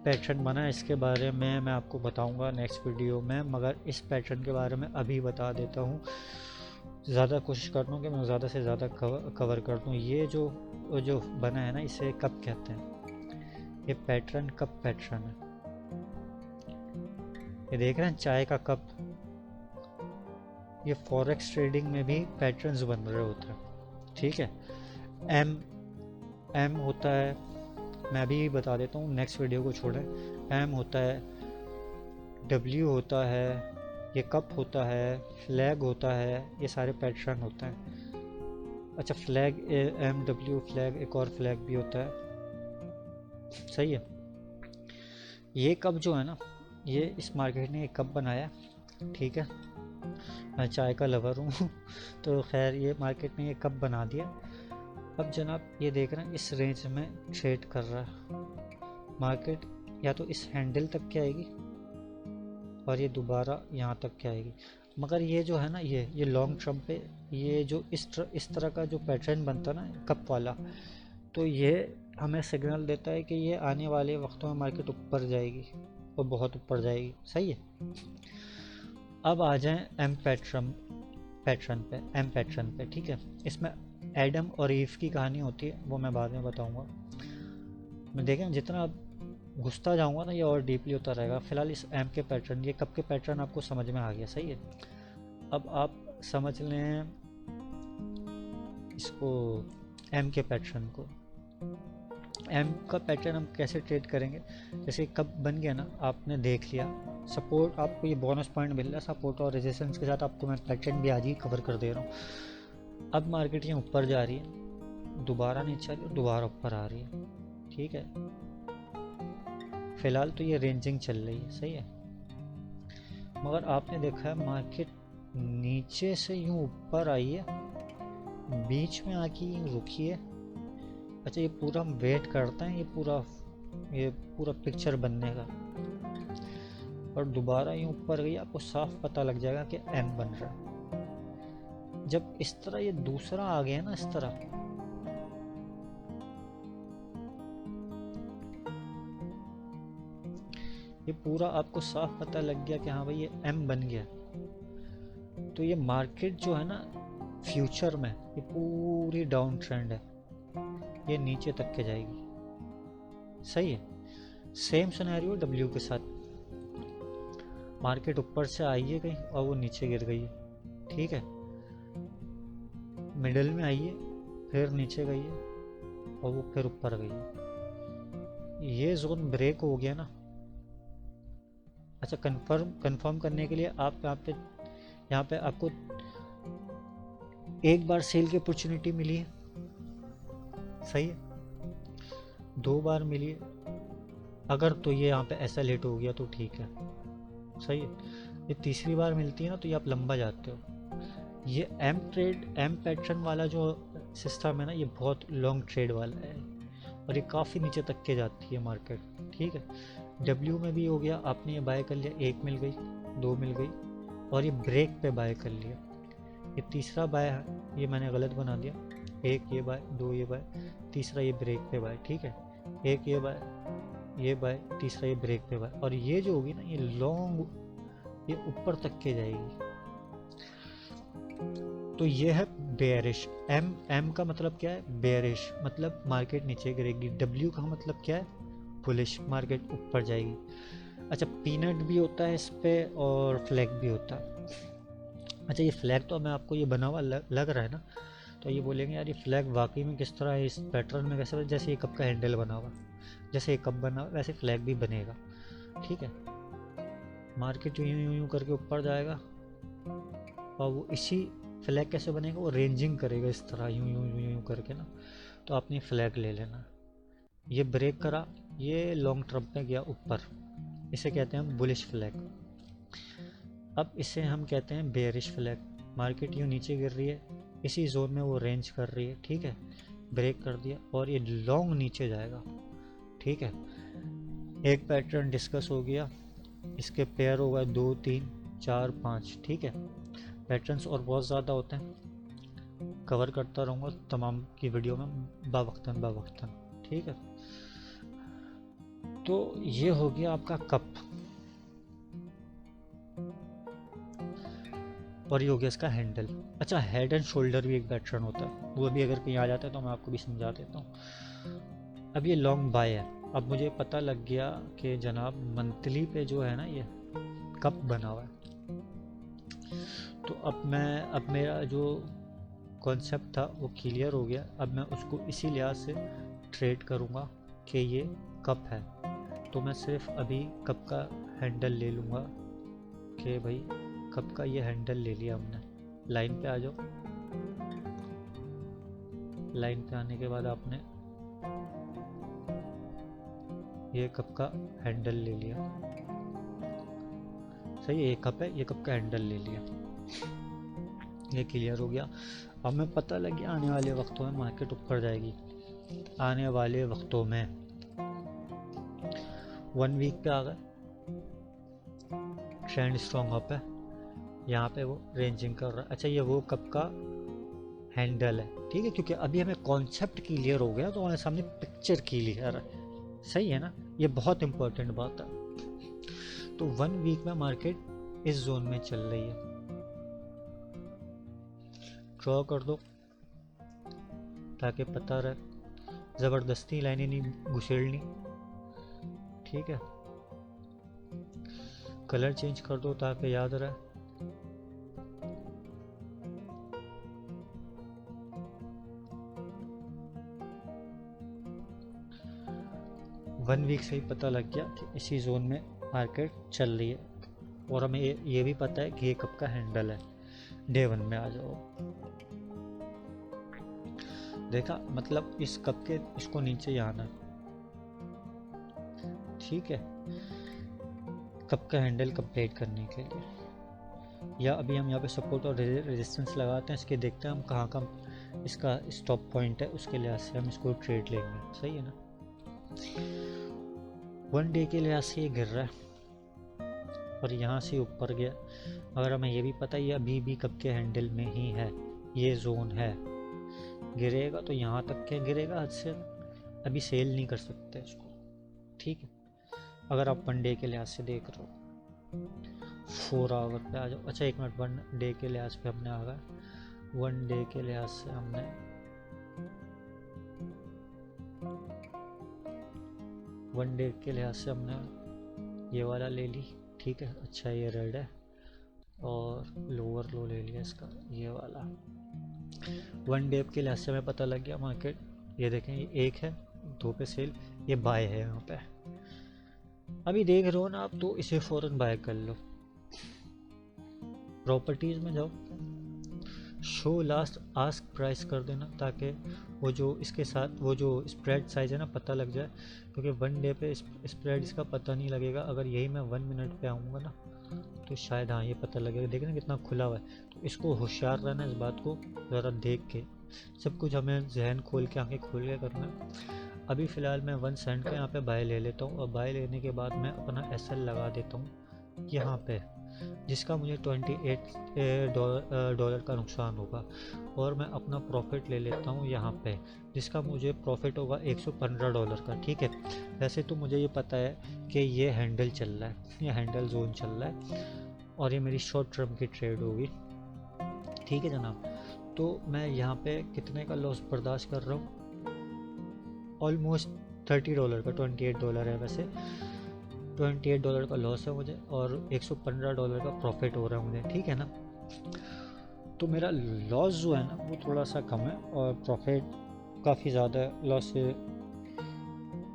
A: पैटर्न बना है। इसके बारे में मैं आपको बताऊंगा नेक्स्ट वीडियो में, मगर इस पैटर्न के बारे में अभी बता देता हूँ। ज़्यादा कोशिश करता हूँ कि मैं ज़्यादा से ज़्यादा कवर कर दूँ। ये जो बना है ना, इसे कब कहते हैं? ये पैटर्न कप पैटर्न है। ये देख रहे हैं चाय का कप, ये फॉरेक्स ट्रेडिंग में भी पैटर्न्स बन रहे होते हैं, ठीक है। एम होता है, मैं अभी बता देता हूँ, नेक्स्ट वीडियो को छोड़ें। एम होता है, डब्ल्यू होता है, ये कप होता है, फ्लैग होता है, ये सारे पैटर्न होते हैं। अच्छा, फ्लैग एम डब्ल्यू फ्लैग, एक और फ्लैग भी होता है, सही है। ये कप जो है ना, ये इस मार्केट ने एक कप बनाया, ठीक है। मैं चाय का लवर हूँ तो खैर ये मार्केट ने ये कप बना दिया। अब जनाब ये देख रहे हैं इस रेंज में ट्रेड कर रहा है मार्केट, या तो इस हैंडल तक के आएगी और ये दोबारा यहाँ तक के आएगी। मगर ये जो है ना, ये लॉन्ग टर्म पे ये जो इस तरह का जो पैटर्न बनता है ना कप वाला, तो ये हमें सिग्नल देता है कि ये आने वाले वक्तों में मार्केट ऊपर जाएगी और बहुत ऊपर जाएगी, सही है। अब आ जाएं एम पैटर्न पे, ठीक है। इसमें एडम और ईव की कहानी होती है, वो मैं बाद में बताऊंगा। मैं देखें जितना घुसता जाऊंगा ना, ये और डीपली होता रहेगा। फिलहाल इस एम के पैटर्न, ये कब के पैटर्न आपको समझ में आ गया, सही है। अब आप समझ लें इसको, एम के पैटर्न को। एम का पैटर्न हम कैसे ट्रेड करेंगे? जैसे कब बन गया ना, आपने देख लिया सपोर्ट, आपको ये बोनस पॉइंट मिल रहा है सपोर्ट और रेजिस्टेंस के साथ, आपको मैं पैटर्न भी आज ही कवर कर दे रहा हूँ। अब मार्केट यहाँ ऊपर जा रही है, दोबारा नीचे आ रही है, दोबारा ऊपर आ रही है, ठीक है। फिलहाल तो ये रेंजिंग चल रही है, सही है। मगर आपने देखा है मार्केट नीचे से यूँ ऊपर आई है, बीच में आके यूँ रुकी है। अच्छा, ये पूरा हम वेट करते हैं ये पूरा पिक्चर बनने का। और दोबारा यूँ ऊपर गई, आपको साफ पता लग जाएगा कि एम बन रहा है। जब इस तरह ये दूसरा आ गया ना, इस तरह, ये पूरा आपको साफ पता लग गया कि हाँ भाई ये एम बन गया, तो ये मार्केट जो है ना फ्यूचर में ये पूरी डाउन ट्रेंड है, ये नीचे तक के जाएगी। सही है। सेम सिनेरियो डब्ल्यू के साथ, मार्केट ऊपर से आई है कहीं और वो नीचे गिर गई है, ठीक है, मिडिल में आई है, फिर नीचे गई है और वो फिर ऊपर गई है, ये जोन ब्रेक हो गया ना। अच्छा, कंफर्म करने के लिए आप यहाँ पे आपको एक बार सेल की अपॉर्चुनिटी मिली है, सही है, 2 बार मिली है, अगर तो ये यहाँ पे ऐसा लेट हो गया तो ठीक है, सही है। ये तीसरी बार मिलती है ना, तो ये आप लंबा जाते हो। ये एम पैटर्न वाला जो सिस्टम है ना, ये बहुत लॉन्ग ट्रेड वाला है और ये काफ़ी नीचे तक के जाती है मार्केट, ठीक है। डब्ल्यू में भी हो गया, आपने ये बाय कर लिया, 1 मिल गई, 2 मिल गई और ये ब्रेक पे बाय कर लिया, ये तीसरा बाय है, ये मैंने गलत बना दिया, 1 ये बाय, 2 ये बाय, तीसरा ये ब्रेक पे बाय, ठीक है, 1 ये बाय, तीसरा ये ब्रेक पे बाय, और ये जो होगी ना ये लॉन्ग, ये ऊपर तक के जाएगी। तो ये है बेयरिश। एम का मतलब क्या है? बेयरिश, मतलब मार्केट नीचे गिरेगी। डब्ल्यू का मतलब क्या है? बुलिश, मार्केट ऊपर जाएगी। अच्छा, पीनट भी होता है इस पे और फ्लैग भी होता है। अच्छा, ये फ्लैग तो मैं आपको ये बना हुआ लग रहा है ना, तो ये बोलेंगे यार ये फ्लैग वाकई में किस तरह है, इस पैटर्न में कैसे, जैसे ये कप का हैंडल बना हुआ, जैसे ये कप बना हुआ वैसे फ्लैग भी बनेगा, ठीक है। मार्केट यूं यूं यूं करके ऊपर जाएगा और वो इसी फ्लैग कैसे बनेगा, वो रेंजिंग करेगा इस तरह यूं यूं यूं यूं करके ना, तो आपने फ्लैग ले लेना। ये ब्रेक करा, ये लॉन्ग टर्म में गया ऊपर, इसे कहते हैं हम बुलिश फ्लैग। अब इसे हम कहते हैं बेयरिश फ्लैग। मार्केट यूं नीचे गिर रही है, इसी जोन में वो रेंज कर रही है, ठीक है, ब्रेक कर दिया और ये लॉन्ग नीचे जाएगा, ठीक है। एक पैटर्न डिस्कस हो गया, इसके पेयर हो गए 2 3 4 5, ठीक है। पैटर्न्स और बहुत ज़्यादा होते हैं, कवर करता रहूँगा तमाम की वीडियो में बावक्तन, ठीक है। तो ये हो गया आपका कप, और ये हो गया इसका हैंडल। अच्छा, हेड एंड शोल्डर भी एक पैटर्न होता है, वो भी अगर कहीं आ जाता है तो मैं आपको भी समझा देता हूँ। अब ये लॉन्ग बाय है। अब मुझे पता लग गया कि जनाब मंथली पे जो है ना ये कप बना हुआ है, तो अब मेरा जो कॉन्सेप्ट था वो क्लियर हो गया। अब मैं उसको इसी लिहाज से ट्रेड करूँगा कि ये कप है, तो मैं सिर्फ अभी कप का हैंडल ले लूँगा कि भाई कप का ये हैंडल ले लिया हमने। लाइन पे आ जाओ, लाइन पे आने के बाद आपने ये कप का हैंडल ले लिया, सही है, ये कप है, ये कप का हैंडल ले लिया, ये क्लियर हो गया। अब मैं पता लग गया आने वाले वक्तों में मार्केट ऊपर जाएगी। आने वाले वक्तों में 1 वीक पे आ गए, ट्रेंड स्ट्रॉन्ग अप है, यहाँ पे वो रेंजिंग कर रहा है। अच्छा, ये वो कप का हैंडल है, ठीक है, क्योंकि अभी हमें कॉन्सेप्ट क्लियर हो गया तो हमारे सामने पिक्चर क्लियर है, सही है ना, ये बहुत इंपॉर्टेंट बात है। तो 1 वीक में मार्केट इस जोन में चल रही है, ड्रॉ कर दो ताकि पता रहे, ज़बरदस्ती लाइनें नहीं घुसेड़नी, ठीक है, कलर चेंज कर दो ताकि याद रहे। वन वीक से ही पता लग गया कि इसी जोन में मार्केट चल रही है, और हमें ये भी पता है कि ये कब का हैंडल है। डे 1 में आ जाओ, देखा, मतलब इस कप के इसको नीचे आना, ठीक है, कप का हैंडल कंप्लीट करने के लिए। या अभी हम यहाँ पे सपोर्ट और रेजिस्टेंस लगाते हैं, इसके देखते हैं हम कहाँ का इसका स्टॉप पॉइंट है, उसके लिहाज से हम इसको ट्रेड लेंगे, सही है ना। 1 डे के लिहाज से ये गिर रहा है, और यहाँ से ऊपर गया। अगर हमें ये भी पता है ये अभी भी कब के हैंडल में ही है, ये जोन है, गिरेगा तो यहाँ तक के गिरेगा, हद से अभी सेल नहीं कर सकते इसको, ठीक है। अगर आप 1 डे के लिहाज से देख रहे हो, 4 आवर पे आ जाओ। अच्छा 1 मिनट, 1 डे के लिहाज पे हमने आ गए, 1 डे के लिहाज से हमने 1 डे के लिहाज से हमने ये वाला ले ली, ठीक है। अच्छा ये रेड है और लोअर लो ले लिया इसका, ये वाला 1 डे के लिहाज से हमें पता लग गया मार्केट, ये देखें ये 1 है 2 पे सेल, ये बाय है यहाँ पे। अभी देख रहे हो ना आप, तो इसे फ़ौरन बाय कर लो। प्रॉपर्टीज़ में जाओ, शो लास्ट आस्क प्राइस कर देना, ताकि वो जो इसके साथ वो जो स्प्रेड साइज़ है ना पता लग जाए, क्योंकि 1 डे पे स्प्रेड इसका पता नहीं लगेगा। अगर यही मैं 1 मिनट पे आऊँगा ना तो शायद हाँ ये पता लगेगा। देखिए ना कितना खुला हुआ है, तो इसको होशियार रहना, इस बात को ज़रा देख के, सब कुछ हमें जहन खोल के आंखें खोल के करना है। अभी फ़िलहाल मैं 1 सेंट का यहाँ पे बाय ले लेता हूँ, और बाय लेने के बाद मैं अपना एसएल लगा देता हूँ यहाँ पे, जिसका मुझे 28 डॉलर का नुकसान होगा, और मैं अपना प्रॉफिट ले लेता हूँ यहाँ पे, जिसका मुझे प्रॉफिट होगा 115 डॉलर का, ठीक है। वैसे तो मुझे ये पता है कि ये हैंडल चल रहा है, ये हैंडल जोन चल रहा है, और ये मेरी शॉर्ट टर्म की ट्रेड होगी, ठीक है जनाब। तो मैं यहाँ पे कितने का लॉस बर्दाश्त कर रहा हूँ, ऑलमोस्ट 30 डॉलर का, 28 डॉलर है वैसे, 28 डॉलर का लॉस है मुझे, और 115 डॉलर का प्रॉफिट हो रहा है मुझे, ठीक है ना। तो मेरा लॉस जो है ना वो थोड़ा सा कम है, और प्रॉफिट काफ़ी ज़्यादा है, लॉस से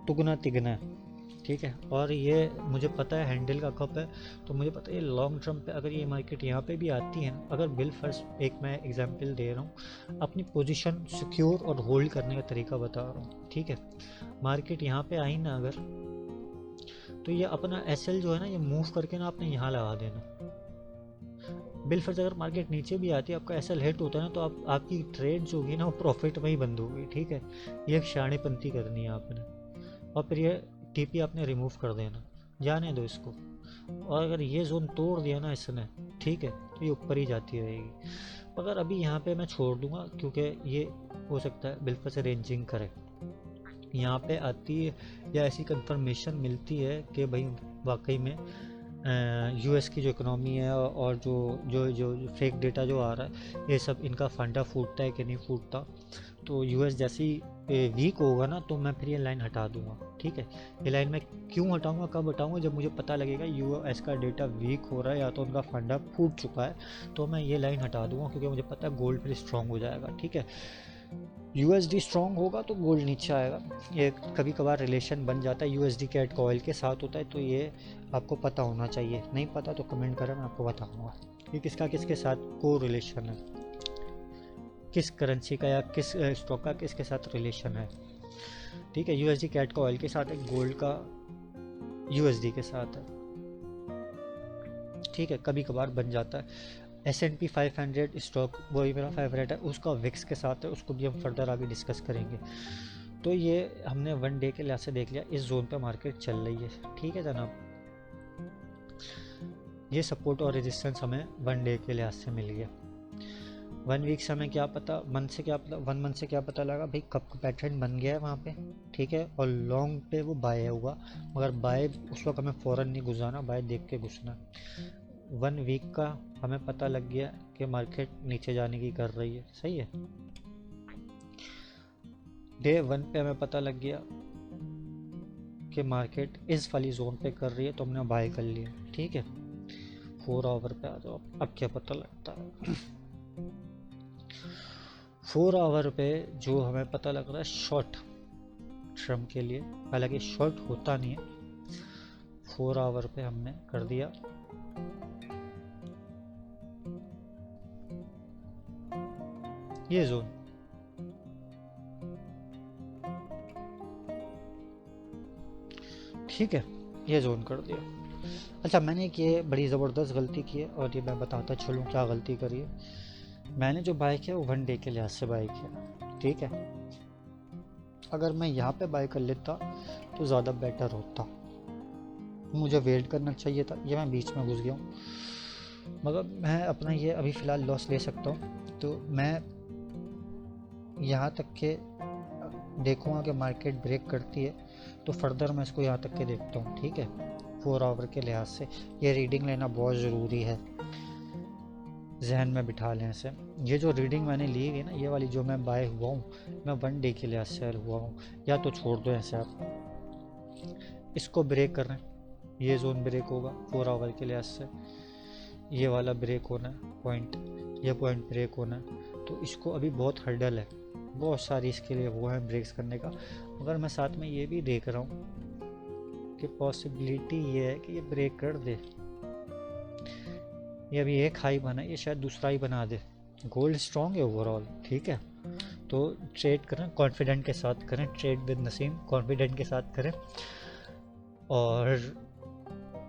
A: दुगना तिगना है, ठीक है। और ये मुझे पता है हैंडल का कब है, तो मुझे पता है ये लॉन्ग टर्म पे अगर ये मार्केट यहाँ पे भी आती है ना, अगर बिल फर्स्ट एक मैं एग्जांपल दे रहा हूँ, अपनी पोजीशन सिक्योर और होल्ड करने का तरीका बता रहा हूँ, ठीक है। मार्केट यहाँ पे आई ना अगर, तो ये अपना एसएल जो है ना ये मूव करके ना आपने यहाँ लगा देना। बिल फर्स्ट अगर मार्केट नीचे भी आती है, आपका एसएल हिट होता है ना, तो आपकी ट्रेड जो होगी ना वो प्रॉफिट में ही बंद होगी, ठीक है। ये एक शाणीपंती करनी है आपने, और फिर ये टीपी आपने रिमूव कर देना, जाने दो इसको। और अगर ये जोन तोड़ दिया ना इसने, ठीक है, तो ये ऊपर ही जाती रहेगी। मगर अभी यहाँ पे मैं छोड़ दूंगा, क्योंकि ये हो सकता है बिल्कुल से रेंजिंग करे, यहाँ पे आती है या ऐसी कंफर्मेशन मिलती है कि भाई वाकई में यूएस की जो इकोनॉमी है और जो जो जो फेक डेटा जो आ रहा है, ये सब इनका फंडा फूटता है कि नहीं फूटता। तो यूएस जैसी वीक होगा ना, तो मैं फिर ये लाइन हटा दूंगा, ठीक है। ये लाइन मैं क्यों हटाऊंगा, कब हटाऊंगा, जब मुझे पता लगेगा यूएस का डेटा वीक हो रहा है या तो उनका फंडा फूट चुका है, तो मैं ये लाइन हटा दूंगा, क्योंकि मुझे पता है गोल्ड फिर स्ट्रॉन्ग हो जाएगा, ठीक है। यूएसडी स्ट्रॉन्ग होगा तो गोल्ड नीचे आएगा। ये कभी कभार रिलेशन बन जाता है यूएसडी कैट का ऑयल के साथ होता है, तो ये आपको पता होना चाहिए। नहीं पता तो कमेंट करें, मैं आपको बताऊंगा कि किसका किसके साथ को रिलेशन है, किस करेंसी का या किस स्टॉक का किसके साथ रिलेशन है, ठीक है। यूएसडी कैट का ऑयल के साथ है, गोल्ड का यूएसडी के साथ है, ठीक है। कभी कभार बन जाता है। S&P 500 स्टॉक वही मेरा फेवरेट है, उसका विक्स के साथ है, उसको भी हम फर्दर आगे डिस्कस करेंगे। तो ये हमने 1 डे के लिहाज से देख लिया, इस जोन पे मार्केट चल रही है, ठीक है जनाब। ये सपोर्ट और रेजिस्टेंस हमें 1 डे के लिहाज से मिल गया। 1 वीक से हमें क्या पता, मंथ से क्या पता, 1 मंथ से क्या पता लगा भाई कब का पैटर्न बन गया है वहाँ पे, ठीक है। और लॉन्ग पे वो बाय हुआ, मगर बाय उस वक्त हमें फ़ौरन नहीं घुसाना, बाय देख के घुसना। 1 वीक का हमें पता लग गया कि मार्केट नीचे जाने की कर रही है, सही है। डे 1 पे हमें पता लग गया कि मार्केट इस वाली जोन पे कर रही है, तो हमने बाय कर लिया, ठीक है। 4 आवर पे आ जाओ, अब क्या पता लगता है। 4 आवर पे जो हमें पता लग रहा है शॉर्ट टर्म के लिए, हालांकि शॉर्ट होता नहीं है, 4 आवर पे हमने कर दिया ये जोन, ठीक है, ये जोन कर दिया। अच्छा मैंने एक ये बड़ी ज़बरदस्त गलती की है, और ये मैं बताता चलूँ क्या गलती करी है। मैंने जो बाय किया वो 1 डे के लिहाज से बाय किया, ठीक है। अगर मैं यहाँ पे बाय कर लेता तो ज़्यादा बेटर होता, मुझे वेट करना चाहिए था, ये मैं बीच में घुस गया हूँ। मगर मैं अपना ये अभी फ़िलहाल लॉस ले सकता हूँ, तो मैं यहाँ तक के देखूँगा कि मार्केट ब्रेक करती है तो फर्दर मैं इसको यहाँ तक के देखता हूँ, ठीक है। 4 आवर के लिहाज से ये रीडिंग लेना बहुत ज़रूरी है, जहन में बिठा लें इसे। ये जो रीडिंग मैंने ली है ना, ये वाली जो मैं बाय हुआ हूँ, मैं 1 डे के लिहाज से हुआ हूँ, या तो छोड़ दो ऐसे आप इसको ब्रेक कर रहे हैं, ये जोन ब्रेक होगा 4 आवर के लिहाज से, ये वाला ब्रेक होना है पॉइंट, ये पॉइंट ब्रेक होना है। तो इसको अभी बहुत हर्डल है, बहुत सारी इसके लिए वो है ब्रेक्स करने का। मगर मैं साथ में ये भी देख रहा हूँ कि पॉसिबिलिटी ये है कि ये ब्रेक कर दे। ये अभी एक हाई बना, ये शायद दूसरा ही बना दे। गोल्ड स्ट्रॉन्ग है ओवरऑल, ठीक है। तो ट्रेड करें कॉन्फिडेंट के साथ करें, ट्रेड विद नसीम कॉन्फिडेंट के साथ करें और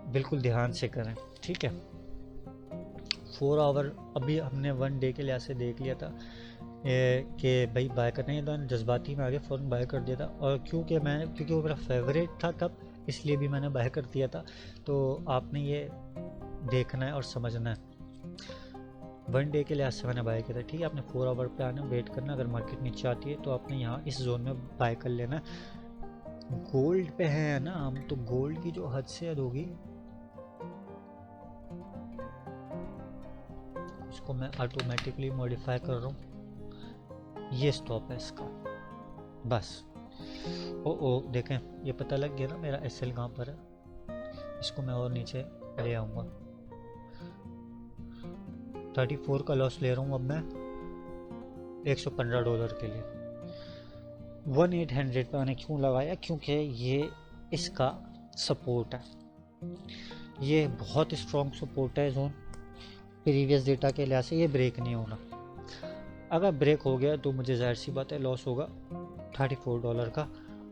A: बिल्कुल ध्यान से करें, ठीक है। 4 आवर अभी हमने 1 डे के लिए ऐसे देख लिया था कि भाई बाय करना है, तो जज्बाती में आगे फ़ौरन बाय कर दिया था। और क्योंकि वो मेरा फेवरेट था तब, इसलिए भी मैंने बाय कर दिया था। तो आपने ये देखना है और समझना है। 1 डे के लिहाज से मैंने बाय किया था, ठीक है। आपने 4 आवर पे आना, वेट करना, अगर मार्केट नीचे आती है तो आपने यहाँ इस जोन में बाय कर लेना। गोल्ड पे है ना हम, तो गोल्ड की जो हद से हद होगी, इसको मैं ऑटोमेटिकली मॉडिफाई कर रहा हूँ, ये स्टॉप है इसका बस। ओ देखें, ये पता लग गया ना मेरा एसएल कहाँ पर है। इसको मैं और नीचे ले आऊँगा। 34 का लॉस ले रहा हूँ अब मैं $115 के लिए। 1800 पे मैंने क्यों लगाया, क्योंकि ये इसका सपोर्ट है, ये बहुत स्ट्रॉन्ग सपोर्ट है जोन। प्रीवियस डेटा के लिहाज से ये ब्रेक नहीं होना। अगर ब्रेक हो गया तो मुझे जाहिर सी बात है लॉस होगा $34 का,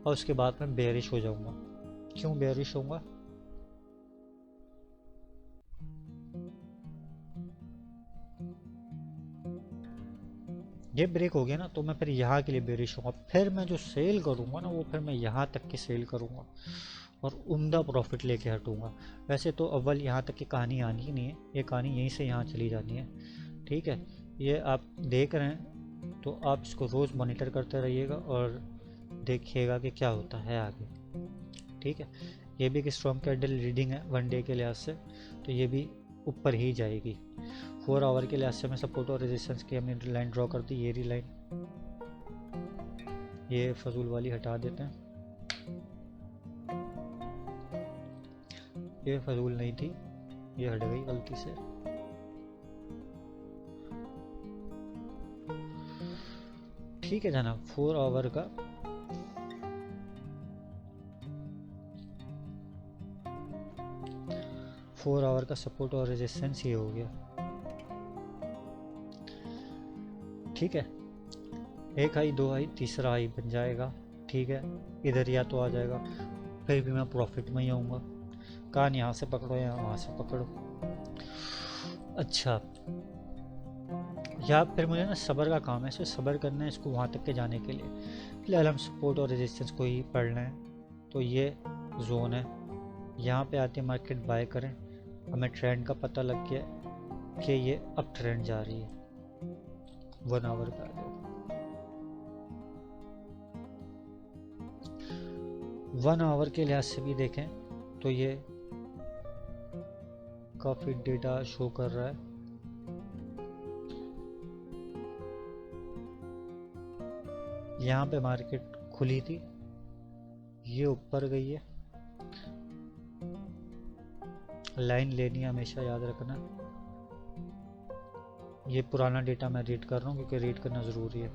A: और उसके बाद मैं बेयरिश हो जाऊंगा। क्यों बेयरिश होऊंगा, ये ब्रेक हो गया ना, तो मैं फिर यहाँ के लिए बेयरिश होऊंगा। फिर मैं जो सेल करूँगा ना, वो फिर मैं यहाँ तक की सेल करूँगा और उम्दा प्रॉफिट लेके हटूँगा। वैसे तो अव्वल यहाँ तक की कहानी आनी ही नहीं है, ये कहानी यहीं से यहाँ चली जानी है, ठीक है। ये आप देख रहे हैं तो आप इसको रोज़ मॉनिटर करते रहिएगा और देखिएगा कि क्या होता है आगे, ठीक है। ये भी एक स्ट्रॉन्ग कैंडल रीडिंग है 1 डे के लिहाज से, तो ये भी ऊपर ही जाएगी। 4 आवर के लिहाज से मैं सपोर्ट और रेजिस्टेंस की हमने लाइन ड्रॉ कर दी, ये रही लाइन। ये फजूल वाली हटा देते हैं, ये फजूल नहीं थी, ये हट गई गलती से। ठीक है जनाब, 4 आवर का का सपोर्ट और रेजिस्टेंस ये हो गया, ठीक है। एक हाई, 2 हाई, तीसरा हाई बन जाएगा, ठीक है। इधर या तो आ जाएगा, फिर भी मैं प्रॉफिट में ही आऊँगा। कान यहाँ से पकड़ो या वहाँ से पकड़ो, अच्छा। या फिर मुझे ना सब्र का काम है, इसे सब्र करना है इसको वहाँ तक के जाने के लिए। फिलहाल हम सपोर्ट और रेजिस्टेंस को ही पढ़ रहे हैं। तो ये जोन है, यहाँ पे आते मार्केट बाय करें। हमें ट्रेंड का पता लग गया कि ये अब ट्रेंड जा रही है। 1 आवर का 1 आवर के लिहाज से भी देखें तो ये काफ़ी डेटा शो कर रहा है। यहाँ पे मार्केट खुली थी, ये ऊपर गई है। लाइन लेनी है, हमेशा याद रखना। ये पुराना डेटा मैं रीड कर रहा हूँ क्योंकि रीड करना ज़रूरी है।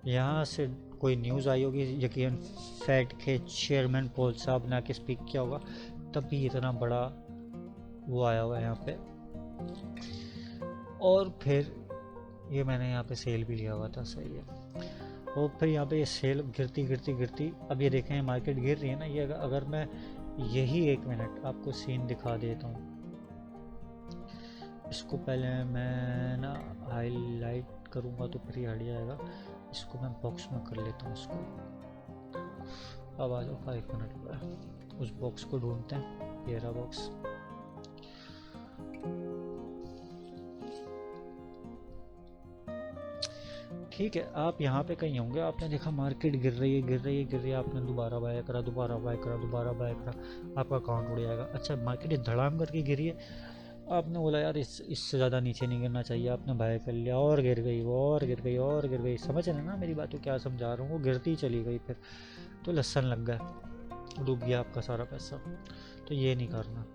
A: यहाँ से कोई न्यूज़ आई होगी, यकीन फेड के चेयरमैन पॉल साहब ने आके स्पीक किया होगा, तब भी इतना बड़ा वो आया हुआ है यहाँ पे। और फिर ये मैंने यहाँ पे सेल भी लिया हुआ था, सही है। और फिर यहाँ पे ये सेल गिरती गिरती गिरती, अब ये देखें मार्केट गिर रही है ना। ये अगर मैं यही 1 मिनट आपको सीन दिखा देता हूँ, इसको पहले मैं ना हाईलाइट करूँगा तो फिर ये हट जाएगा। इसको मैं बॉक्स में कर लेता हूँ इसको। अब आ जाओ, 5 मिनट हुआ है, उस बॉक्स को ढूंढते हैं। ये रहा बॉक्स। ठीक है, आप यहाँ पे कहीं होंगे, आपने देखा मार्केट गिर रही है गिर रही है गिर रही है, आपने दोबारा बाय करा, दोबारा बाय करा, दोबारा बाय करा, आपका अकाउंट उड़ जाएगा। अच्छा, मार्केट धड़ाम करके गिरी है, आपने बोला यार इससे ज़्यादा नीचे नहीं गिरना चाहिए, आपने बाय कर लिया, और गिर गई, वो और गिर गई, और गिर गई। समझ रहे ना मेरी बात को, क्या समझा रहा हूँ? वो गिरती चली गई, फिर तो लहसन लग गया, डूब गया आपका सारा पैसा। तो ये नहीं करना,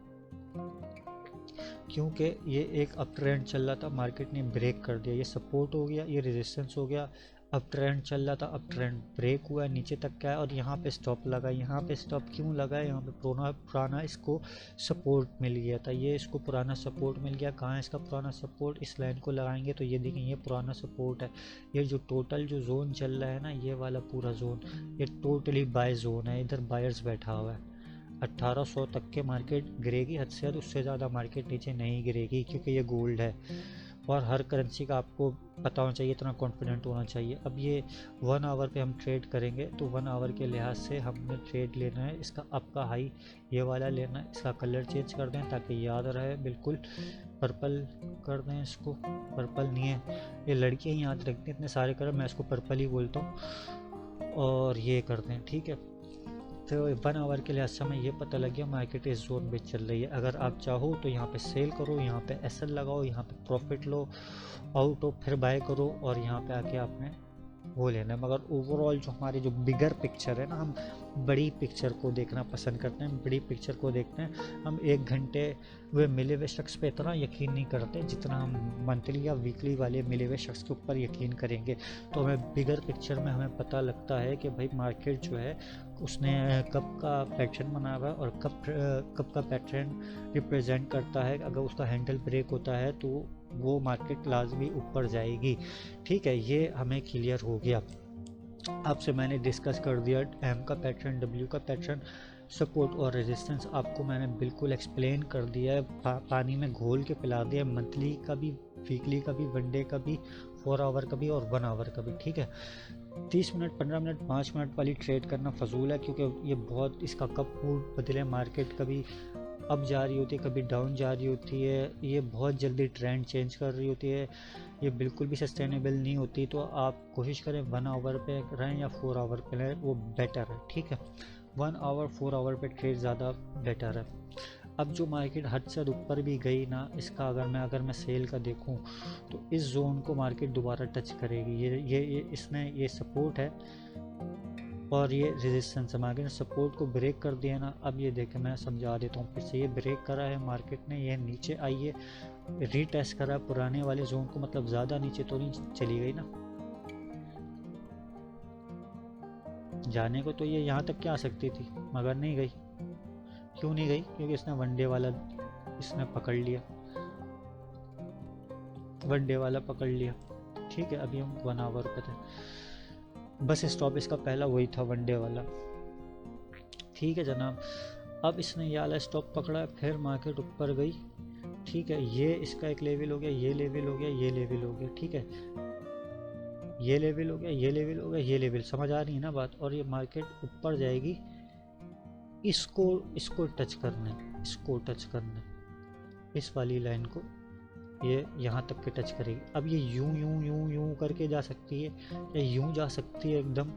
A: क्योंकि ये एक अप ट्रेंड चल रहा था, मार्केट ने ब्रेक कर दिया, ये सपोर्ट हो गया, ये रेजिस्टेंस हो गया। अप ट्रेंड चल रहा था, अप ट्रेंड ब्रेक हुआ, नीचे तक का है, और यहाँ पे स्टॉप लगा। यहाँ पे स्टॉप क्यों लगा है? यहाँ पे पुराना इसको सपोर्ट मिल गया था, ये इसको पुराना सपोर्ट मिल गया। कहाँ है इसका पुराना सपोर्ट? इस लाइन को लगाएंगे तो ये देखें, ये पुराना सपोर्ट है। ये जो टोटल जो जोन चल रहा है ना, ये वाला पूरा जोन, ये टोटली बाय जोन है, इधर बायर्स बैठा हुआ है। 1800 तक के मार्केट गिरेगी हद से हद, उससे ज़्यादा मार्केट नीचे नहीं गिरेगी, क्योंकि ये गोल्ड है। और हर करेंसी का आपको पता होना चाहिए, इतना कॉन्फिडेंट होना चाहिए। अब ये 1 आवर पे हम ट्रेड करेंगे, तो 1 आवर के लिहाज से हमने ट्रेड लेना है, इसका अप का हाई ये वाला लेना है। इसका कलर चेंज कर दें ताकि याद रहे, बिल्कुल पर्पल कर दें इसको। पर्पल नहीं है, ये लड़कियाँ याद रखती हैं इतने सारे कलर, मैं इसको पर्पल ही बोलता हूँ। और ये कर दें, ठीक है। तो 1 आवर के लिए समय ये पता लग गया मार्केट इस जोन में चल रही है। अगर आप चाहो तो यहाँ पे सेल करो, यहाँ पे एसएल लगाओ, यहाँ पे प्रॉफिट लो, आउट हो फिर बाय करो, और यहाँ पे आके आपने वो लेना है। मगर ओवरऑल जो हमारी जो बिगर पिक्चर है ना, हम बड़ी पिक्चर को देखना पसंद करते हैं, बड़ी पिक्चर को देखते हैं। हम 1 घंटे वे मिले हुए शख्स पे इतना यकीन नहीं करते जितना हम मंथली या वीकली वाले मिले हुए शख्स के ऊपर यकीन करेंगे। तो हमें बिगर पिक्चर में हमें पता लगता है कि भाई मार्केट जो है उसने कब का पैटर्न बनाया हुआ है, और कब का पैटर्न रिप्रेजेंट करता है। अगर उसका हैंडल ब्रेक होता है तो वो मार्केट लाजमी ऊपर जाएगी। ठीक है, ये हमें क्लियर हो गया। आपसे मैंने डिस्कस कर दिया एम का पैटर्न, डब्ल्यू का पैटर्न, सपोर्ट और रेजिस्टेंस आपको मैंने बिल्कुल एक्सप्लेन कर दिया है, पानी में घोल के पिला दिया, मंथली का भी, वीकली का भी, 1 डे का भी, 4 आवर का भी और 1 आवर का भी। ठीक है, 30 मिनट, 15 मिनट, 5 मिनट वाली ट्रेड करना फजूल है, क्योंकि ये बहुत, इसका कब मूड बदले, मार्केट कभी अप जा रही होती है, कभी डाउन जा रही होती है, ये बहुत जल्दी ट्रेंड चेंज कर रही होती है, ये बिल्कुल भी सस्टेनेबल नहीं होती। तो आप कोशिश करें 1 आवर पे रहें या 4 आवर पे रहें, वो बेटर है। ठीक है, 1 आवर 4 आवर पे ट्रेड ज़्यादा बेटर है। अब जो मार्केट हद से ऊपर भी गई ना, इसका अगर मैं सेल का देखूं तो इस जोन को मार्केट दोबारा टच करेगी। ये इसने ये सपोर्ट है और ये रेजिस्टेंस है। मार्केट ने सपोर्ट को ब्रेक कर दिया ना, अब ये देखें, मैं समझा देता हूँ फिर से। ये ब्रेक करा है मार्केट ने, ये नीचे आई है, रीटेस्ट करा पुराने वाले जोन को, मतलब ज़्यादा नीचे तो नहीं चली गई ना। जाने को तो ये यहाँ तक क्या आ सकती थी, मगर नहीं गई। क्यों नहीं गई? क्योंकि इसने 1 डे वाला इसने पकड़ लिया, 1 डे वाला पकड़ लिया। ठीक है, अभी हम 1 आवर पे थे, बस स्टॉप इसका पहला वही था, 1 डे वाला। ठीक है जनाब, अब इसने ये वाला स्टॉप पकड़ा, फिर मार्केट ऊपर गई। ठीक है, ये इसका एक लेवल हो गया, ये लेवल हो गया, ये लेवल हो गया। ठीक है, ये लेवल हो गया, ये लेवल हो गया, ये लेवल, समझ आ रही है ना बात। और ये मार्केट ऊपर जाएगी, इसको टच करना है, इसको टच करना है, इस वाली लाइन को ये यहाँ तक के टच करेगी। अब ये यूं यूं यूं यूं करके जा सकती है, या यूं जा सकती है एकदम,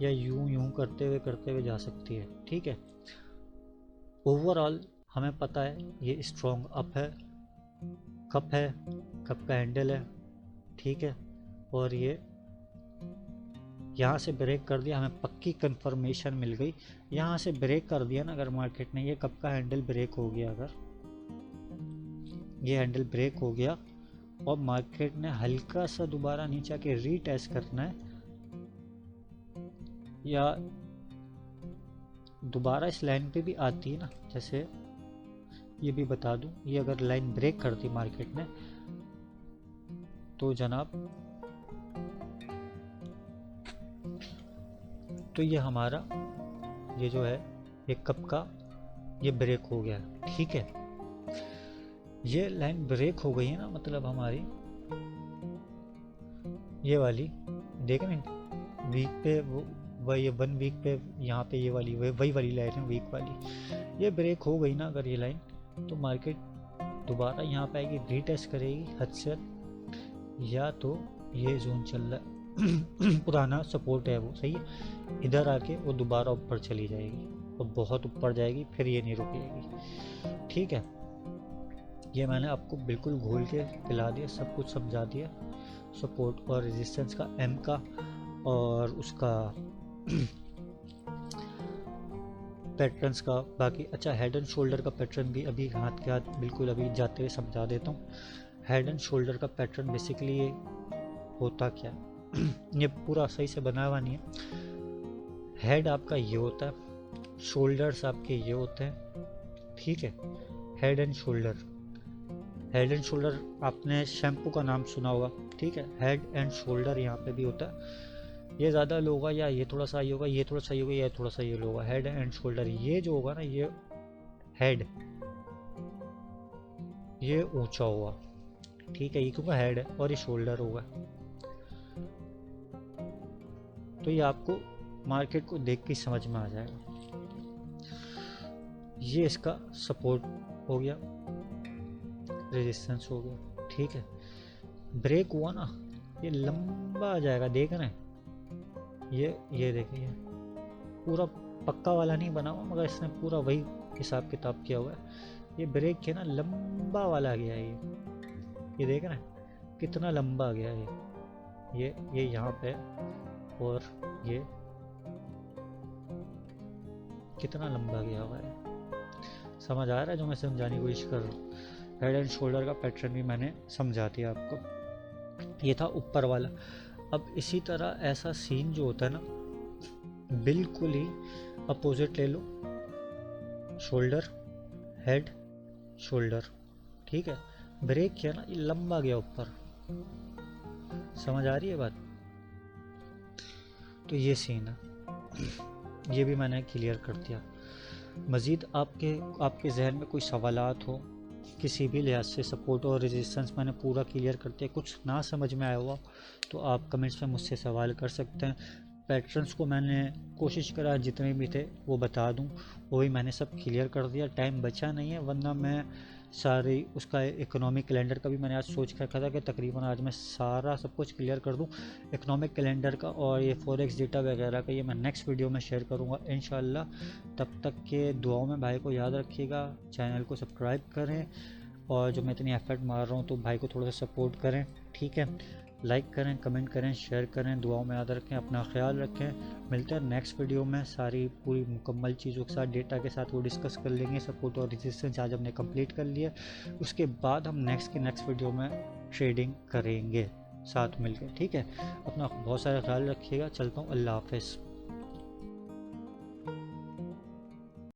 A: या यूं यूं करते हुए जा सकती है। ठीक है, ओवरऑल हमें पता है ये स्ट्रॉन्ग अप है, कप का हैंडल है। ठीक है, और ये यहाँ से ब्रेक कर दिया, हमें पक्की कंफर्मेशन मिल गई। यहाँ से ब्रेक कर दिया ना अगर मार्केट ने, ये कप का हैंडल ब्रेक हो गया, अगर ये हैंडल ब्रेक हो गया और मार्केट ने हल्का सा दोबारा नीचे आके रीटेस्ट करना है, या दोबारा इस लाइन पे भी आती है ना, जैसे ये भी बता दूं, ये अगर लाइन ब्रेक करती मार्केट ने तो जनाब, तो ये हमारा ये जो है ये कप का ये ब्रेक हो गया। ठीक है, ये लाइन ब्रेक हो गई है ना, मतलब हमारी ये वाली देखें वीक पे वो वही ये 1 वीक पे यहाँ पे ये वाली वही वाली लाइन है वीक वाली, ये ब्रेक हो गई ना अगर ये लाइन, तो मार्केट दोबारा यहाँ पे आएगी, रीटेस्ट करेगी हद से हद, या तो ये जोन चल रहा है पुराना सपोर्ट है वो, सही है, इधर आके वो दोबारा ऊपर चली जाएगी और बहुत ऊपर जाएगी, फिर ये नहीं रुकेगी। ठीक है, ये मैंने आपको बिल्कुल घोल के पिला दिया, सब कुछ समझा दिया, सपोर्ट और रेजिस्टेंस का, एम का और उसका पैटर्न्स का। बाकी अच्छा, हेड एंड शोल्डर का पैटर्न भी अभी हाथ के हाथ बिल्कुल अभी जाते हुए समझा देता हूँ। हेड एंड शोल्डर का पैटर्न बेसिकली ये होता क्या ये पूरा सही से बना हुआ नहीं है। हेड आपका ये होता है, शोल्डर्स आपके ये होते हैं, ठीक है, head and shoulder. Head and shoulder आपने शैम्पू का नाम सुना होगा, ठीक है, हेड एंड शोल्डर यहाँ पे भी होता है। ये ज़्यादा लो होगा या ये थोड़ा सा ये होगा, ये थोड़ा सा ये होगा, ये थोड़ा सा ये लो होगा, हेड एंड शोल्डर। ये जो होगा ना, ये हेड ये ऊंचा होगा, ठीक है, ये क्योंकि हेड है, और ये शोल्डर होगा। तो ये आपको मार्केट को देख के समझ में आ जाएगा। ये इसका सपोर्ट हो गया, रेजिस्टेंस हो गया, ठीक है, ब्रेक हुआ ना, ये लंबा आ जाएगा, देख रहे हैं, ये देखिए पूरा पक्का वाला नहीं बना हुआ, मगर इसने पूरा वही हिसाब किताब किया हुआ है। ये ब्रेक के ना लंबा वाला गया है, ये देख रहे हैं कितना लंबा गया है, ये यहाँ पे, और ये कितना लंबा गया हुआ है। समझ आ रहा है जो मैं समझाने की कोशिश कर रहा हूँ। हेड एंड शोल्डर का पैटर्न भी मैंने समझा दिया आपको, ये था ऊपर वाला। अब इसी तरह ऐसा सीन जो होता है ना, बिल्कुल ही अपोजिट ले लो, शोल्डर हेड शोल्डर, ठीक है, ब्रेक किया ना, ये लंबा गया ऊपर, समझ आ रही है बात। तो ये सीन है, ये भी मैंने क्लियर कर दिया। मज़ीद आपके जहन में कोई सवालात हो किसी भी लिहाज से, सपोर्ट और रेजिस्टेंस मैंने पूरा क्लियर कर दिया, कुछ ना समझ में आया हुआ तो आप कमेंट्स में मुझसे सवाल कर सकते हैं। पैटर्न्स को मैंने कोशिश करा जितने भी थे वो बता दूं, वो भी मैंने सब क्लियर कर दिया। टाइम बचा नहीं है, वरना मैं सारी उसका इकोनॉमिक कैलेंडर का भी मैंने आज सोच के रखा था कि तकरीबन आज मैं सारा सब कुछ क्लियर कर दूं। इकोनॉमिक कैलेंडर का और ये फॉरेक्स डेटा वगैरह का ये मैं नेक्स्ट वीडियो में शेयर करूंगा इंशाल्लाह। तब तक के दुआओं में भाई को याद रखिएगा, चैनल को सब्सक्राइब करें, और जो मैं इतनी एफर्ट मार रहा हूँ तो भाई को थोड़ा सा सपोर्ट करें, ठीक है, लाइक करें, कमेंट करें, शेयर करें, दुआओं में याद रखें, अपना ख्याल रखें। मिलते हैं नेक्स्ट वीडियो में, सारी पूरी मुकम्मल चीज़ों के साथ, डेटा के साथ वो डिस्कस कर लेंगे। सपोर्ट और रेजिस्टेंस आज हमने कंप्लीट कर लिया, उसके बाद हम नेक्स्ट वीडियो में ट्रेडिंग करेंगे साथ मिलकर, ठीक है। अपना बहुत सारा ख्याल रखिएगा, चलता हूँ, अल्लाह हाफ़िज़।